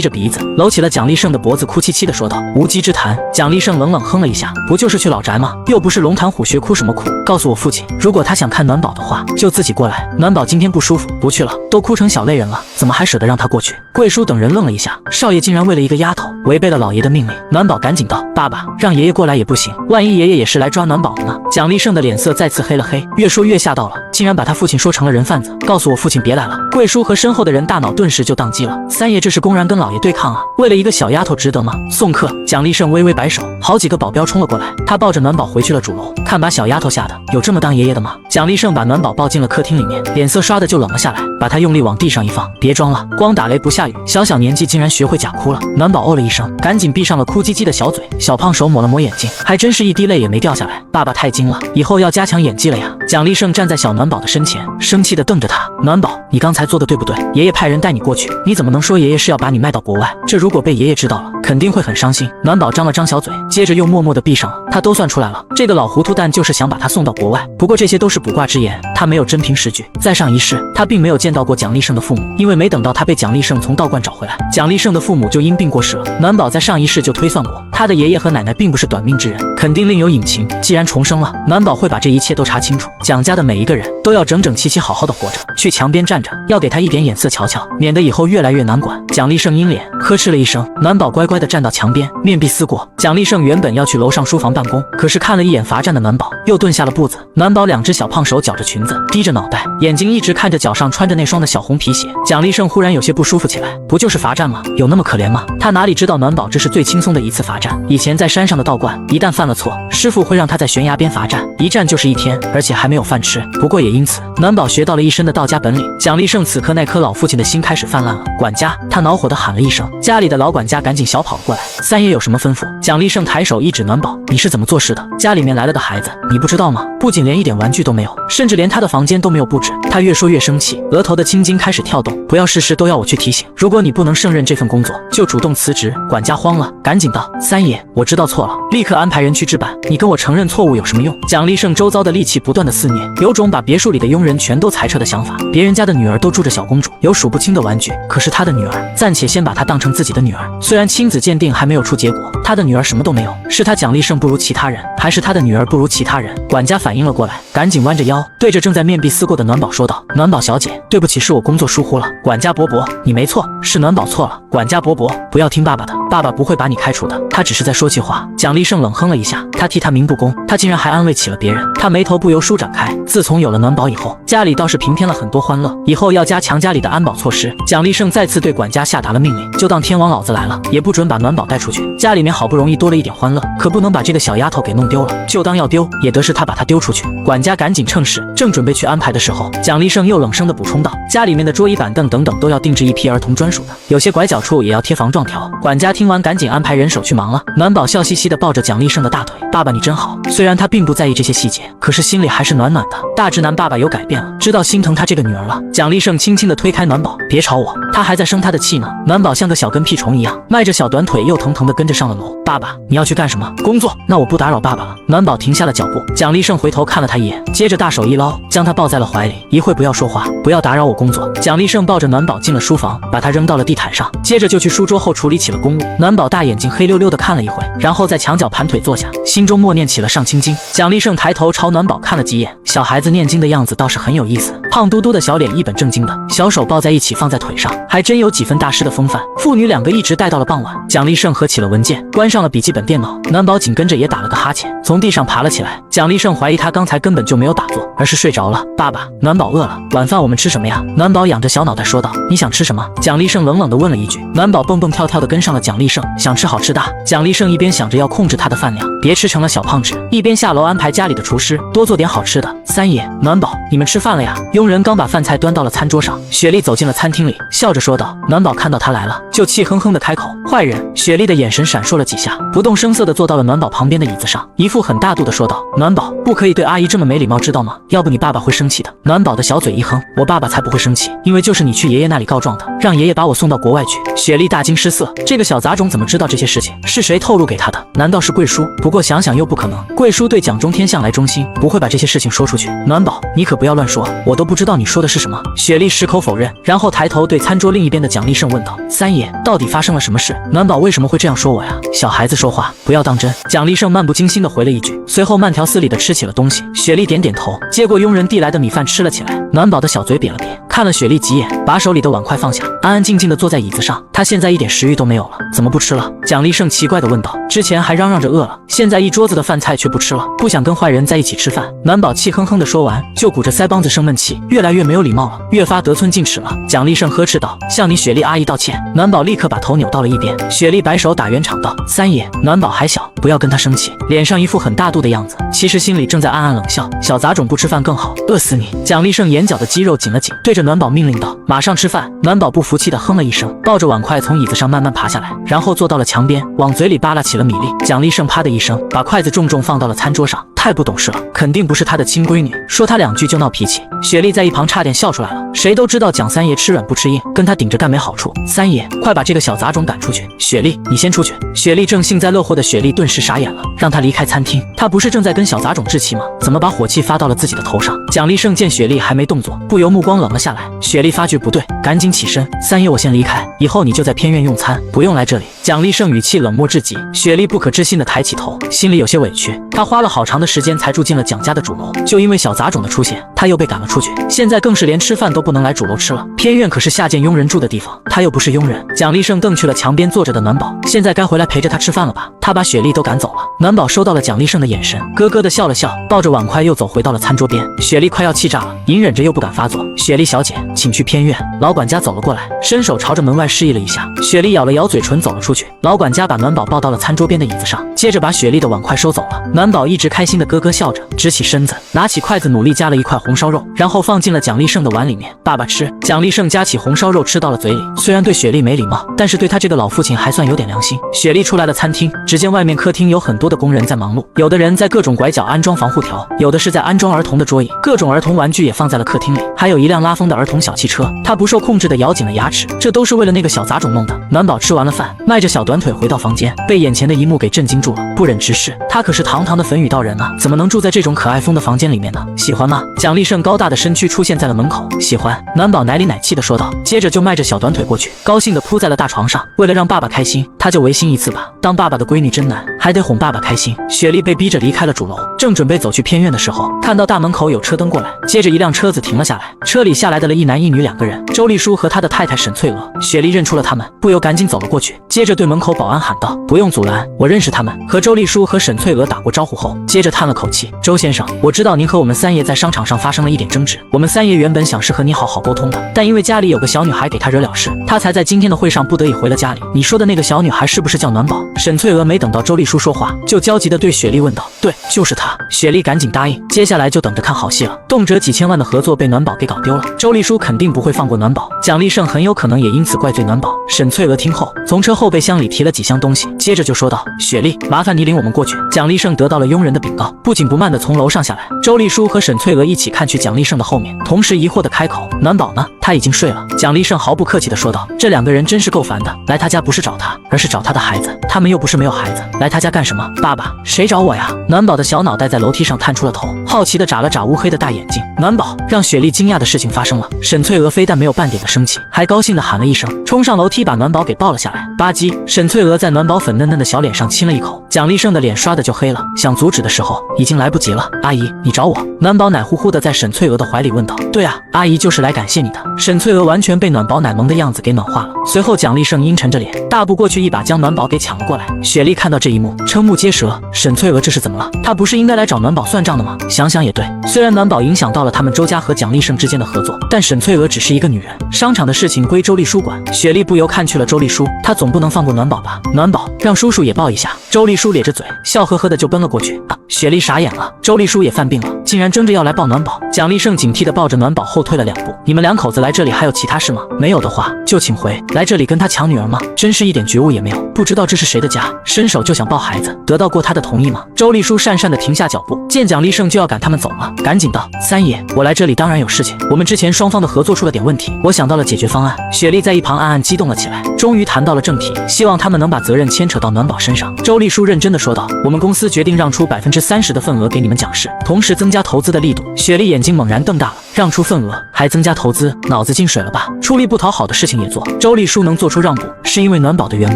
着鼻子，搂起了蒋立胜的脖子，哭戚戚的说道：“无稽之谈。”蒋立胜冷冷哼了一下：“不就是去老宅吗？又不是龙潭虎穴，哭什么哭？告诉我父亲，如果他想看暖宝的话，就自己过来。暖宝今天不舒服，不去了，都哭成小泪人了，怎么还舍得让他过去？”贵叔等人愣了一下，少爷竟然为了一个丫头违背了老爷的命令。暖宝赶紧道：“爸爸，让爷爷过来也不行，万一爷爷也是来抓暖宝的呢？”蒋立胜的脸色再次黑了黑，越说越吓到了，竟然把他父亲说成了人贩子。告诉我父亲别来了！贵叔和身后的人大脑顿时就宕机了。三爷这是公然跟老爷对抗啊！为了一个小丫头值得吗？送客！蒋立胜微微摆手，好几个保镖冲了过来，他抱着暖宝回去了主楼。看把小丫头吓的，有这么当爷爷的吗？蒋立胜把暖宝抱进了客厅里面，脸色唰的就冷了下来，把他用力往地上一放，别装了，光打雷不下雨，小年纪竟然学会假哭了。暖宝哦了一声，赶紧闭上了哭唧唧的小嘴，小胖手抹了抹眼睛，还真是一滴泪也没掉下来。爸爸太精了，以后要加强演技了呀！蒋立胜站在小暖宝的身前，生气地瞪着他：“暖宝，你刚才做的对不对？爷爷派人带你过去，你怎么能说爷爷是要把你卖到国外？这如果被爷爷知道了，肯定会很伤心。”暖宝张了张小嘴，接着又默默地闭上了。他都算出来了，这个老糊涂蛋就是想把他送到国外。不过这些都是卜卦之言，他没有真凭实据。在上一世，他并没有见到过蒋立胜的父母，因为没等到他被蒋立胜从道观找回来，蒋立胜的父母就因病过世了。暖宝在上一世就推算过，他的爷爷和奶奶并不是短命之人，肯定另有隐情。既然重生了，暖宝会把这一切都查清楚。蒋家的每一个人都要整整齐齐好好的活着，去墙边站着，要给他一点眼色瞧瞧，免得以后越来越难管。蒋立胜阴脸呵斥了一声，暖宝乖乖的站到墙边，面壁思过。蒋立胜原本要去楼上书房办公，可是看了一眼罚站的暖宝，又顿下了步子。暖宝两只小胖手绞着裙子，低着脑袋，眼睛一直看着脚上穿着那双的小红皮鞋。蒋立胜忽然有些不舒服起来，不就是罚站吗？有那么可怜吗？他哪里知道暖宝这是最轻松的一次罚站。以前在山上的道观，一旦犯了错，师傅会让他在悬崖边罚站，一站就是1天，而且还没有饭吃。不过也因此，暖宝学到了一身的道家本领。蒋立胜此刻那颗老父亲的心开始泛滥了。管家！他恼火地喊了一声，家里的老管家赶紧小跑了过来。三爷有什么吩咐？蒋立胜抬手一指暖宝，你是怎么做事的？家里面来了的孩子，你不知道吗？不仅连一点玩具都没有，甚至连他的房间都没有布置。他越说越生气，额头的青筋开始跳动。不要事事都要我去提醒，如果你不能胜任这份工作，就主动辞职。管家慌了，赶紧道：三爷，我知道错了，立刻安排人去置办。你跟我承认错误有什么用？蒋立胜周遭的戾气不断的肆虐，有种把别墅里的佣人全都裁撤的想法。别人家的女儿都住着小公主，有数不清的玩具，可是他的女儿，暂且先把她当成自己的女儿。虽然亲子鉴定还没有出结果，他的女儿什么都没有，是他蒋立胜不如其他人，还是他的女儿不如其他人？管家反应了过来，赶紧弯着腰，对着正在面壁思过的暖宝说道：暖宝小姐，对不起，是我工作疏忽了。管家伯伯，你没错，是暖宝错了。管家伯伯，不要听爸爸的，爸爸不会把你开除的，他只是在说气话。蒋立胜冷哼了一下。下，他替他鸣不公，他竟然还安慰起了别人。他眉头不由舒展开。自从有了暖宝以后，家里倒是平添了很多欢乐，以后要加强家里的安保措施。蒋立胜再次对管家下达了命令，就当天王老子来了，也不准把暖宝带出去。家里面好不容易多了一点欢乐，可不能把这个小丫头给弄丢了，就当要丢，也得是他把她丢出去。管家赶紧趁势，正准备去安排的时候，蒋立胜又冷声的补充道：“家里面的桌椅板凳等等都要定制一批儿童专属的，有些拐角处也要贴防撞条。”管家听完赶紧安排人手去忙了。暖宝笑嘻嘻的抱着蒋立胜的大腿：“爸爸你真好。”虽然他并不在意这些细节，可是心里还是暖暖的。大直男爸爸有改变了，知道心疼他这个女儿了。蒋立胜轻轻的推开暖宝：“别吵我，他还在生他的气呢。”暖宝像个小跟屁虫一样，迈着小短腿又疼疼的跟着上了楼。“爸爸，你要去干什么？”“工作。”“那我不打扰爸爸了。”暖宝停下了脚步。蒋立胜回头看了他一眼，接着大手一捞，将他抱在了怀里。“一会不要说话，不要打扰我工作。”蒋立胜抱着暖宝进了书房，把他扔到了地毯上，接着就去书桌后处理起了公务。暖宝大眼睛黑溜溜的看了一会，然后在墙角盘腿坐下，心中默念起了上清经。蒋立胜抬头朝暖宝看了几眼，小孩子念经的样子倒是很有意思，胖嘟嘟的小脸一本正经的，小手抱在一起放在腿上，还真有几分大师的风范。父女两个一直待到了傍晚，蒋立胜合起了文件，关上了笔记本电脑，暖宝紧跟着也打了个哈欠，从地上爬了起来。蒋立胜怀疑他刚才根本就没有打坐，而是睡着了。“爸爸，暖宝饿了，晚饭我们吃什么呀？”暖宝仰着小脑袋说道。“你想吃什么？”蒋立胜冷冷地问了一句。暖宝蹦蹦跳跳地跟上了蒋立胜，想吃好吃的。蒋立胜一边想着要控制他的饭量，别吃成了小胖子，一边下楼安排家里的厨师多做点好吃的。“三爷，暖宝，你们吃饭了呀？”佣人刚把饭菜端到了餐桌上，雪莉走进了餐厅里，笑着说道。暖宝看到他来了，就气哼哼地开口：“坏人！”雪莉的眼神闪烁了几下，不动声色地坐到了暖宝旁边的椅子上，一副很大度地说道：“暖宝，不可以对阿姨这么没礼貌，知道吗？要不你爸爸会生气的。”暖宝的小嘴一哼：“我爸爸才不会生气，因为就是你去爷爷那里告状的，让爷爷把我送到国外去。”雪莉大惊失色，这个小杂种怎么知道这些事情？是谁透露给他的？难道是贵叔？不过想想又不可能，贵叔对蒋中天向来忠心，不会把这些事情说出去。暖宝，你可不要乱说，我都不知道你说的是什么。雪莉矢口否认，然后抬头对餐桌另一边的蒋立胜问道：“三爷，到底发生了什么事？暖宝为什么会这样说我呀？”“小孩子说话不要当真。”蒋立胜漫不经心地回了一句，随后慢条斯理地吃起了东西。雪莉点点头，接过佣人递来的米饭吃了起来。暖宝的小嘴瘪了瘪，看了雪莉几眼，把手里的碗筷放下，安安静静地坐在椅子上。他现在一点食欲都没有了，怎么不吃了？蒋立胜奇怪地问道。之前还嚷嚷着饿了，现在一桌子的饭菜却不吃了，不想跟坏人在一起吃饭。暖宝气哼哼地说完，就鼓着腮帮子生闷气，越来越没有礼貌了，越发得寸进尺了。蒋立胜呵斥道：“向你雪莉阿姨道歉。”暖宝立刻把头扭到了一边。雪莉摆手打圆场道：“三爷，暖宝还小，不要跟他生气。”脸上一副很大度的样子，其实心里正在暗暗冷笑：小杂种不吃饭更好，饿死你！蒋立胜眼角的肌肉紧了紧，对着暖宝命令道：“马上吃饭！”暖宝不服气地哼了一声，抱着碗筷从椅子上慢慢爬下来，然后坐到了墙边，往嘴里扒拉起了米粒。蒋立胜啪的一声，把筷子重重放到了餐桌上。太不懂事了，肯定不是他的亲闺女，说他两句就闹脾气。雪莉在一旁差点笑出来了，谁都知道蒋三爷吃软不吃硬，跟他顶着干没好处。三爷，快把这个小杂种赶出去！雪莉，你先出去。雪莉正幸灾乐祸的雪莉顿时傻眼了，让他离开餐厅。他不是正在跟小杂种置气吗？怎么把火气发到了自己的头上？蒋立胜见雪莉还没动作，不由目光冷了下来。雪莉发觉不对，赶紧起身：“三爷，我先离开，以后你就在偏院用餐，不用来这里。”蒋立胜语气冷漠至极。雪莉不可置信的抬起头，心里有些委屈。她花了好长的时间才住进了蒋家的主楼，就因为小杂种的出现，她又被赶了出去，现在更是连吃饭都不能来主楼吃了。偏院可是下贱佣人住的地方，她又不是佣人。蒋立胜瞪去了墙边坐着的暖宝，现在该回来陪着他吃饭了吧？他把雪莉都赶走了。暖宝收到了蒋立胜的眼神，咯咯的笑了笑，抱着碗筷又走回到了餐桌边。雪莉快要气炸了，隐忍着又不敢发作。雪莉小姐，请去偏院。老管家走了过来，伸手朝着门外示意了一下。雪莉咬了咬嘴唇走了出去。老管家把暖宝抱到了餐桌边的椅子上，接着把雪莉的碗筷收走了。暖宝一直开心的咯咯笑着，直起身子，拿起筷子努力夹了一块红烧肉，然后放进了蒋立胜的碗里面。爸爸吃。蒋立胜夹起红烧肉吃到了嘴里，虽然对雪莉没礼貌，但是对他这个老父亲还算有点良心。雪莉出来了餐厅，只见外面客厅有很多的工人在忙碌，有的人在各种拐角安装防护条，有的是在安装儿童的桌椅，各种儿童玩具也放在了客厅里，还有一辆拉风的儿童小汽车。他不受控制的咬紧了牙齿，这都是为了那个小杂种弄的。暖宝吃完了饭，迈着小短腿回到房间，被眼前的一幕给震惊住了，不忍直视。他可是堂堂的粉雨道人啊，怎么能住在这种可爱风的房间里面呢？喜欢吗？蒋立胜高大的身躯出现在了门口。喜欢。暖宝奶里奶气的说道，接着就迈着小短腿过去，高兴的扑在了大床上。为了让爸爸开心，他就违心一次吧。当爸爸的闺女真难，还得哄爸爸开心。雪莉被逼着离开了主楼，正准备走去偏院的时候，看到大门口有车灯过来，接着一辆车子停了下来，车里下来的了一男一女2个人，周丽舒和他的太太沈翠娥。雪莉认出了他们，不由赶紧走了过去，接着对门口保安喊道：“不用阻拦，我认识他们。”和周丽舒和沈翠娥打过招呼后，接着叹了口气：“周先生，我知道您和我们三爷在商场上发生了一点争执，我们三爷原本想是和你好好沟通的，但因为家里有个小女孩给他惹了事，他才在今天的会上不得已回了家里。你说的那个小女孩是不是叫暖宝？”沈翠娥没等到周丽舒说话，就焦急地对雪莉问道：“对，就是她。”雪莉赶紧答应，接下来就等着看好戏了。动辄几千万的合作被暖宝给搞丢了，周丽舒肯定不会放过暖宝，蒋立胜很有可能也因此怪罪暖宝。沈翠娥听后，从车后备箱里提了几箱东西，接着就说道：“雪莉，麻烦你领我们过去。”蒋立胜得到了佣人的禀告，不紧不慢地从楼上下来。周丽舒和沈翠娥一起看去蒋立胜的后面，同时疑惑地开口：“暖宝呢？他已经睡了。”蒋立胜毫不客气地说道：“这2个人真是够烦的，来他家不是找他，而是找他的孩子。他们又不是没有孩子，来他家干什么？爸爸，谁找我呀？”暖宝的小脑袋在楼梯上探出了头，好奇地眨了眨乌黑的大眼睛。暖宝，让雪莉惊讶的事情发生了。沈翠娥非但没有半点的生气，还高兴地喊了一声，冲上楼梯把暖宝给抱了下来。吧唧，沈翠娥在暖宝粉嫩嫩的小脸上亲了一口，蒋立胜的脸刷的就黑了，想阻止的时候已经来不及了。“阿姨，你找我？”暖宝奶乎乎的在沈翠娥的怀里问道。“对啊，阿姨就是来感谢你的。”沈翠娥完全被暖宝奶萌的样子给暖化了。随后蒋立胜阴沉着脸，大步过去一把将暖宝给抢了过来。雪莉看到这一幕，瞠目结舌，沈翠娥这是怎么了？她不是应该来找暖宝算账的吗？想想也对，虽然暖宝影响到了他们周家和蒋立胜之间的合作，但沈翠娥只是一个女人，商场的事情归周丽舒管。雪莉不由看去了周丽舒，她总不能放过暖宝吧？暖宝，让叔叔也抱一下。周丽舒咧着嘴，笑呵呵的就奔了过去。雪莉傻眼了，周丽舒也犯病了，竟然争着要来抱暖宝。蒋立胜警惕地抱着暖宝后退了2步。“你们2口子来这里还有其他事吗？没有的话就请回。来这里跟他抢女儿吗？真是一点觉悟也没有，不知道这是谁的家，伸手就想抱孩子，得到过他的同意吗？”周丽舒讪讪地停下脚步，见蒋立胜就要赶他们走了，赶紧道：“三爷，我来这里当然有事情，我们之前双方的合作出了点问题，我想到了解决方案。”雪莉在一旁暗暗激动了起来，终于谈到了正题，希望他们能把责任牵扯到暖宝身上。周丽舒认真地说道：“我们公司决定让出30%的份额给你们蒋氏，同时增加投资的力度。”雪莉眼睛猛然瞪大了，让出份额还增加投资，脑子进水了吧？出力不讨好的事情也做。周丽舒能做出让步，是因为暖宝的缘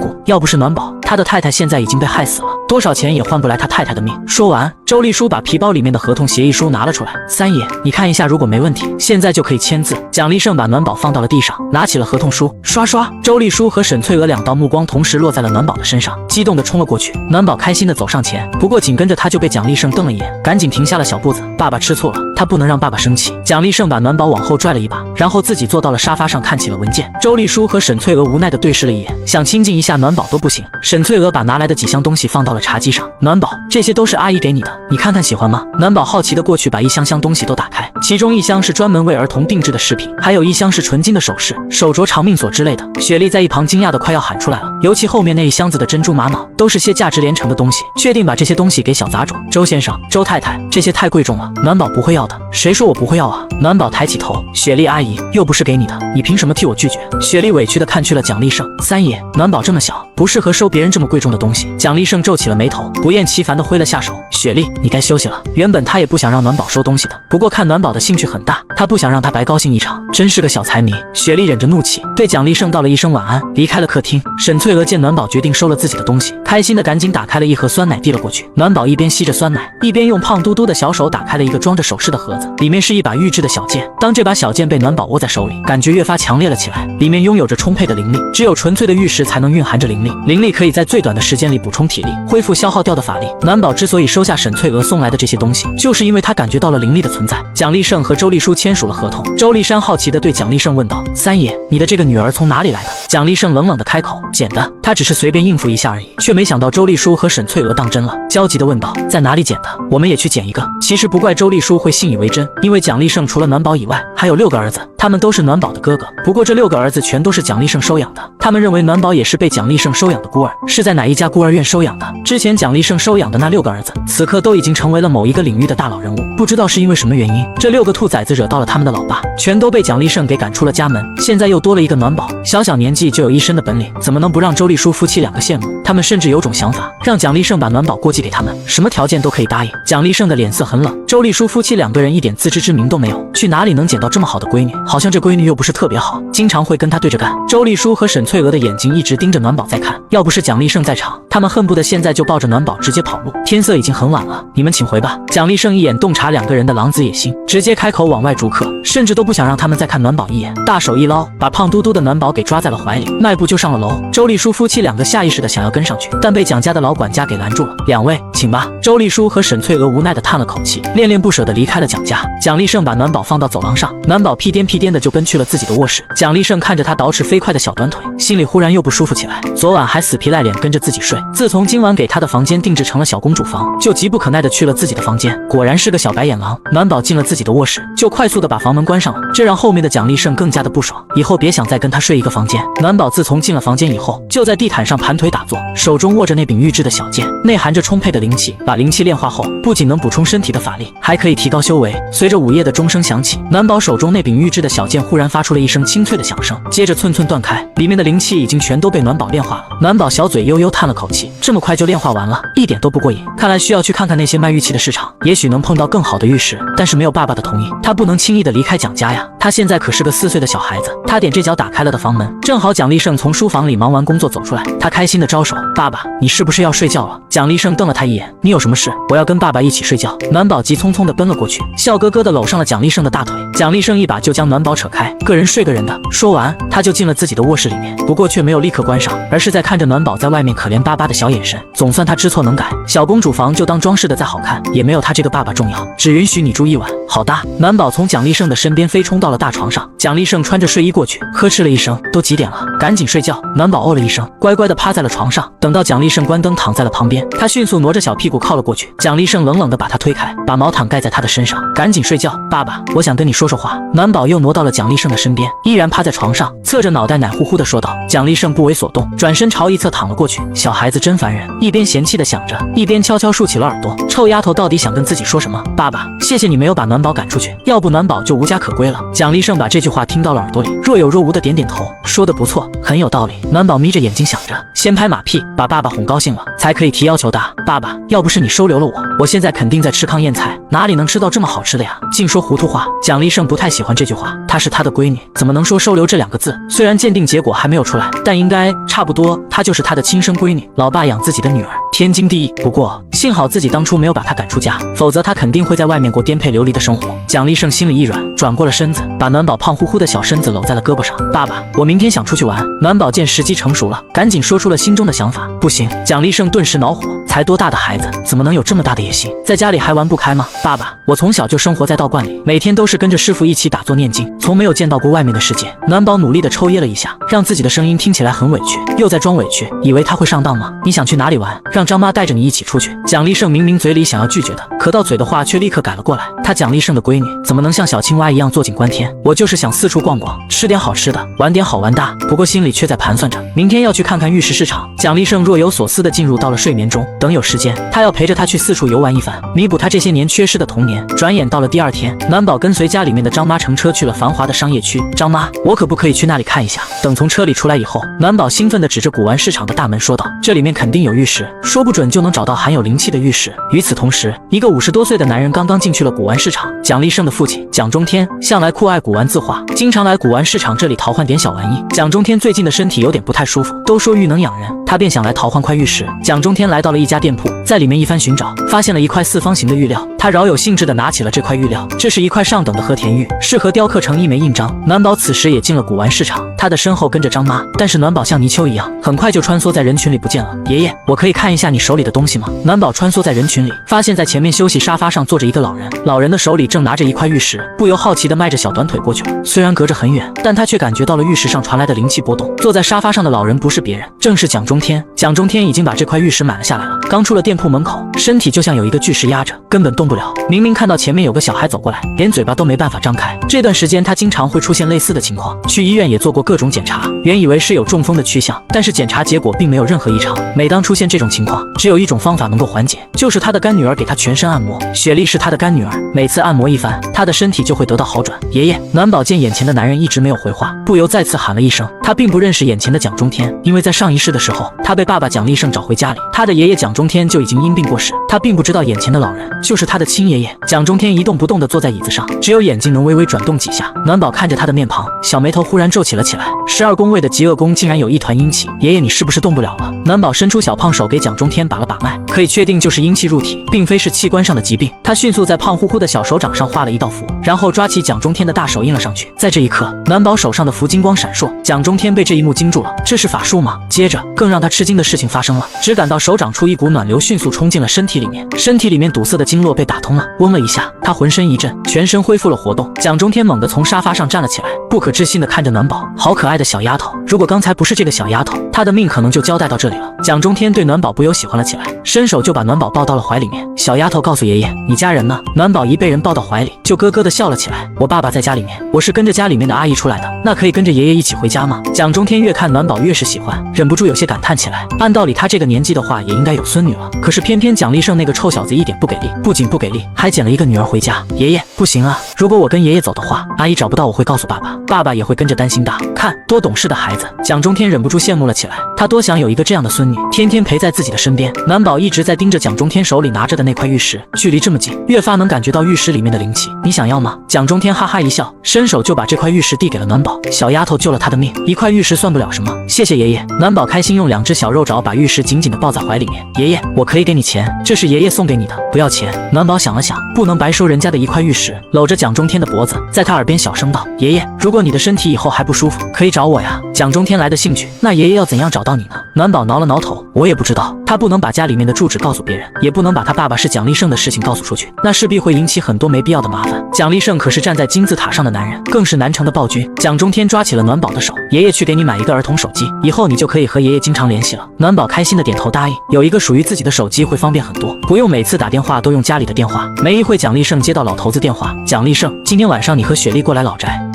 故，要不是暖宝，他的太太现在已经被害死了，多少钱也换不来他太太的命。说完，周丽舒把皮包里面的合同协议书拿了出来：“三爷，你看一下，如果没问题，现在就可以签字。”蒋立胜把暖宝放到了地上，拿起了合同书，刷刷。周丽舒和沈翠娥2道目光同时落在了暖宝的身上，激动地冲了过去。暖宝开心地走上前，不过紧跟着他就被蒋立胜瞪了一眼，赶紧停下了小步子。爸爸吃醋了，他不能让爸爸生气。蒋立胜把暖宝往后拽了一把，然后自己坐到了沙发上看起了文件。周丽舒和沈翠娥无奈地对视了一眼，想亲近一下暖宝都不行。沈翠娥把拿来的几箱东西放到了茶几上。“暖宝，这些都是阿姨给你的，你看看喜欢吗？”暖宝好奇地过去把一箱箱东西都打开，其中1箱是专门为儿童定制的饰品，还有1箱是纯金的首饰、手镯、长命锁之类的。雪莉在一旁惊讶得快要喊出来了，尤其后面那一箱子的珍珠玛瑙，都是些价值连城的东西，确定把这些东西给小杂种？周先生、周太太，这些太贵重了，暖宝不会要的。谁说我不会要啊？暖宝抬起头，雪莉阿姨，又不是给你的，你凭什么替我拒绝？雪莉委屈地看去了蒋立胜。三爷，暖宝这么小，不适合收别人这么贵重的东西。蒋立胜皱起了眉头，不厌其烦地挥了下手。雪莉，你该休息了。原本他也不想让暖宝收东西的，不过看暖宝的兴趣很大，他不想让他白高兴一场，真是个小财迷。雪莉忍着怒气，对蒋立胜道了一声晚安，离开了客厅。沈翠娥见暖宝决定收了自己的东西，开心的赶紧打开了一盒酸奶递了过去。暖宝一边吸着酸奶，一边用胖嘟嘟的小手打开了一个装着首饰的盒子，里面是一把玉制的小剑。当这把小剑被暖宝握在手里，感觉越发强烈了起来，里面拥有着充沛的灵力，只有纯粹的玉石才能蕴含着灵力，灵力可以在最短的时间里补充体力，恢复消耗掉的法力。暖宝之所以收下沈翠娥送来的这些东西，就是因为他感觉到了灵力的存在。蒋立胜和周丽舒签署了合同，周丽珊好奇地对蒋立胜问道：“三爷，你的这个女儿从哪里来的？”蒋立胜冷冷地开口：“捡的，他只是随便应付一下而已。”却没想到周丽舒和沈翠娥当真了，焦急地问道：“在哪里捡的？我们也去捡一个。”其实不怪周丽舒会信以为真，因为蒋立胜除了暖宝以外，还有6个儿子，他们都是暖宝的哥哥。不过这6个儿子全都是蒋立胜收养的，他们认为暖宝也是被蒋立胜收养的孤儿，是在哪一家孤儿院收养的。之前蒋立胜收养的那6个儿子，此刻都已经成为了某一个领域的大佬人物。不知道是因为什么原因，这6个兔崽子惹到了他们的老爸，全都被蒋立胜给赶出了家门。现在又多了一个暖宝，小小年纪就有一身的本领，怎么能不让周丽舒夫妻2个羡慕？他们甚至有种想法，让蒋立胜把暖宝过继给他们，什么条件都可以答应。蒋立胜的脸色很冷，周丽舒夫妻2个人一点自知之明都没有，去哪里能捡到这么好的闺女？好像这闺女又不是特别好，经常会跟他对着干。周丽舒和沈翠娥的眼睛一直盯着暖宝在看。看。要不是蒋立胜在场，他们恨不得现在就抱着暖宝直接跑路。天色已经很晚了，你们请回吧。蒋立胜一眼洞察两个人的狼子野心，直接开口往外逐客，甚至都不想让他们再看暖宝一眼，大手一捞，把胖嘟嘟的暖宝给抓在了怀里，迈步就上了楼。周丽书夫妻两个下意识的想要跟上去，但被蒋家的老管家给拦住了。两位，请吧。周丽书和沈翠娥无奈的叹了口气，恋恋不舍的离开了蒋家。蒋立胜把暖宝放到走廊上，暖宝屁颠屁颠的就跟去了自己的卧室。蒋立胜看着他捯饬飞快的小短腿，心里忽然又不舒服起来。昨晚还死皮赖脸跟着自己睡，自从今晚给他的房间定制成了小公主房，就急不可耐的去了自己的房间。果然是个小白眼狼。暖宝进了自己的卧室，就快速的把房门关上了，这让后面的蒋立胜更加的不爽，以后别想再跟他睡一个房间。暖宝自从进了房间以后，就在地毯上盘腿打坐，手中握着那柄玉制的小剑，内含着充沛的灵气，把灵气炼化后，不仅能补充身体的法力，还可以提高修为。随着午夜的钟声响起，暖宝手中那柄玉制的小剑忽然发出了一声清脆的响声，接着寸寸断开，里面的灵气已经全都被暖宝炼化了。暖宝小嘴悠悠叹了口气，这么快就炼化完了，一点都不过瘾。看来需要去看看那些卖玉器的市场，也许能碰到更好的玉石。但是没有爸爸的同意，他不能轻易的离开蒋家呀。他现在可是个4岁的小孩子。他踮这脚打开了的房门，正好蒋立胜从书房里忙完工作走出来，他开心的招手：“爸爸，你是不是要睡觉了？”蒋立胜瞪了他一眼：“你有什么事？我要跟爸爸一起睡觉。”暖宝急匆匆的奔了过去，笑呵呵的搂上了蒋立胜的大腿。蒋立胜一把就将暖宝扯开：“个人睡个人的。”说完，他就进了自己的卧室里面，不过却没有立刻关上，而是在看着暖宝在外面可怜巴巴的小眼神。总算他知错能改，小公主房就当装饰的再好看，也没有他这个爸爸重要。只允许你住一晚。好的。暖宝从蒋立胜的身边飞冲到了大床上，蒋立胜穿着睡衣过去，呵斥了一声：“都几点了？赶紧睡觉。”暖宝哦了一声，乖乖的趴在了床上。等到蒋立胜关灯躺在了旁边，他迅速挪着小屁股靠了过去。蒋立胜冷冷的把他推开，把毛毯盖在他的身上：“赶紧睡觉，爸爸，我想跟你说说话。”暖宝又挪到了蒋立胜的身边，依然趴在床上，侧着脑袋奶乎乎的说道。蒋立胜不为所动，转身朝一侧躺了过去。小孩子真烦人，一边嫌弃的想着，一边悄悄竖起了耳朵。臭丫头到底想跟自己说什么？爸爸，谢谢你没有把暖宝赶出去，要不暖宝就无家可归了。蒋立胜把这句话听到了耳朵里，若有若无的点点头，说得不错，很有道理。暖宝眯着眼睛想着，先拍马屁，把爸爸哄高兴了，才可以提要求的。爸爸，要不是你收留了我，我现在肯定在吃糠咽菜，哪里能吃到这么好吃的呀？净说糊涂话。蒋立胜不太喜欢这句话，她是他的闺女，怎么能说收留这2个字？虽然鉴定结果还没有出来，但应该差不多，她就是他的亲生闺女。老爸养自己的女儿，天经地义。不过幸好自己当初没有把她赶出家，否则她肯定会在外面过颠沛流离的生活。蒋立胜心里一软，转过了身子，把暖宝胖乎乎的小身子搂在了胳膊上。爸爸，我明天想出去玩。暖宝见时机成熟了，赶紧说出了心中的想法。不行！蒋立胜顿时恼火，才多大的孩子，怎么能有这么大的野心？在家里还玩不开吗？爸爸，我从小就生活在道观里，每天都是跟着师傅一起打坐念经，从没有见到过外面的世界。暖宝努力的抽噎了一下，让自己的声音听起来很委屈，又在装委屈，以为他会上当吗？你想去哪里玩？让张妈带着你一起出去。蒋立胜明明嘴里想要拒绝的，可到嘴的话却立刻改了过来。他蒋立胜的闺女怎么能像小青蛙一样坐井观天？我就是想四处逛逛，吃点好吃的，玩点好玩的，不过心里却在盘算着，明天要去看看玉石市场。蒋立胜若有所思的进入到了睡眠中，等有时间，他要陪着他去四处游玩一番，弥补他这些年缺失的童年。转眼到了第2天，暖宝跟随家里面的张妈乘车去了繁华的商业区。张妈，我可不可以去那里看一下？等从车里出来以后，暖宝兴奋地指着古玩市场的大门说道：“这里面肯定有玉石，说不准就能找到含有灵气的玉石。”与此同时，一个50多岁的男人刚刚进去了古玩市场。蒋立胜的父亲蒋中天向来酷爱古玩字画，经常来古玩市场这里淘换点小玩意。蒋中天最近的身体有点不太舒服，都说玉能养人，他便想来淘换块玉石。蒋中天来到了一家店铺，在里面一番寻找，发现了一块4方形的玉料。他饶有兴致地拿起了这块玉料，这是一块上等的和田玉，适合雕刻成一枚印章。暖宝此时也进了古玩市场，他的身后跟着张妈，但是暖宝像泥鳅一样，很快就穿梭在人群里不见了。爷爷，我可以看一下你手里的东西吗？暖宝穿梭在人群里，发现在前面休息沙发上坐着一个老人，老人的手里正拿着一块玉石，不由好奇地迈着小短腿过去了。虽然隔着很远，但他却感觉到了玉石上传来的灵气波动。坐在沙发上的老人不是别人，正是蒋中天。蒋中天已经把这块玉石买了下来了，刚出了店铺门口，身体就像有一个巨石压着，根本动不了。明明看到前面有个小孩走过来，连嘴巴都没办法张开。这段时间他经常会出现类似的情况，去医院也做过各种检查，原以为是有中风的趋向，但是检查结果并没有任何异常。每当出现这种情况，只有一种方法能够缓解，就是他的干女儿给他全身按摩。雪莉是他的干女儿，每次按摩一番，他的身体就会得到好转。爷爷，暖宝见眼前的男人一直没有回话，不由再次喊了一声。他并不认识眼前的蒋中天，因为在上一世的时候，他被爸爸蒋立胜找回家里，他的爷爷蒋蒋中天就已经因病过世，他并不知道眼前的老人就是他的亲爷爷。蒋中天一动不动地坐在椅子上，只有眼睛能微微转动几下。暖宝看着他的面庞，小眉头忽然皱起了起来。12宫位的极恶宫竟然有一团阴气，爷爷你是不是动不了了？暖宝伸出小胖手给蒋中天把了把脉，可以确定就是阴气入体，并非是器官上的疾病。他迅速在胖乎乎的小手掌上画了一道符，然后抓起蒋中天的大手印了上去。在这一刻，暖宝手上的符金光闪烁，蒋中天被这一幕惊住了，这是法术吗？接着更让他吃惊的事情发生了，只感到手掌处一股暖流迅速冲进了身体里面，身体里面堵塞的经络被打通了，嗡了一下，他浑身一震，全身恢复了活动。蒋中天猛地从沙发上站了起来，不可置信地看着暖宝，好可爱的小丫头，如果刚才不是这个小丫头，他的命可能就交代到这里了。蒋中天对暖宝不由喜欢了起来，伸手就把暖宝抱到了怀里面。小丫头告诉爷爷，你家人呢？暖宝一被人抱到怀里，就咯咯地笑了起来。我爸爸在家里面，我是跟着家里面的阿姨出来的，那可以跟着爷爷一起回家吗？蒋中天越看暖宝越是喜欢，忍不住有些感叹起来。按道理他这个年纪的话也应该有孙女了，可是偏偏蒋立胜那个臭小子一点不给力，不仅不给力，还捡了一个女儿回家。爷爷，不行啊，如果我跟爷爷走的话，阿姨找不到我会告诉爸爸，爸爸也会跟着担心的。看多懂事的孩子，蒋中天忍不住羡慕了起来，他多想有一个这样的孙女，天天陪在自己的身边。暖宝一直在盯着蒋中天手里拿着的那块玉石，距离这么近，越发能感觉到玉石里面的灵气。你想要吗？蒋中天哈哈一笑，伸手就把这块玉石递给了暖宝。小丫头救了他的命，一块玉石算不了什么，谢谢爷爷。暖宝开心用2只小肉爪把玉石紧紧地抱在怀里面。爷爷，我可以给你钱，这是爷爷送给你的，不要钱。暖宝想了想，不能白收人家的一块玉石，搂着蒋中天的脖子，在他耳边小声道：爷爷，如果你的身体以后还不舒服，可以找我呀。蒋中天来的兴趣，那爷爷要怎样找到你呢？暖宝挠了挠头，我也不知道，他不能把家里面的住址告诉别人，也不能把他爸爸是蒋立胜的事情告诉出去，那势必会引起很多没必要的麻烦。蒋立胜可是站在金字塔上的男人，更是南城的暴君。蒋中天抓起了暖宝的手，爷爷去给你买一个儿童手机，以后你就可以和爷爷经常联系了。暖宝开心的点头答应，有一个属于自己的手机会方便很多，不用每次打电话都用家里的电话。没一会，蒋立胜接到老头子电话，蒋立胜，今天晚上你和雪莉过来老宅。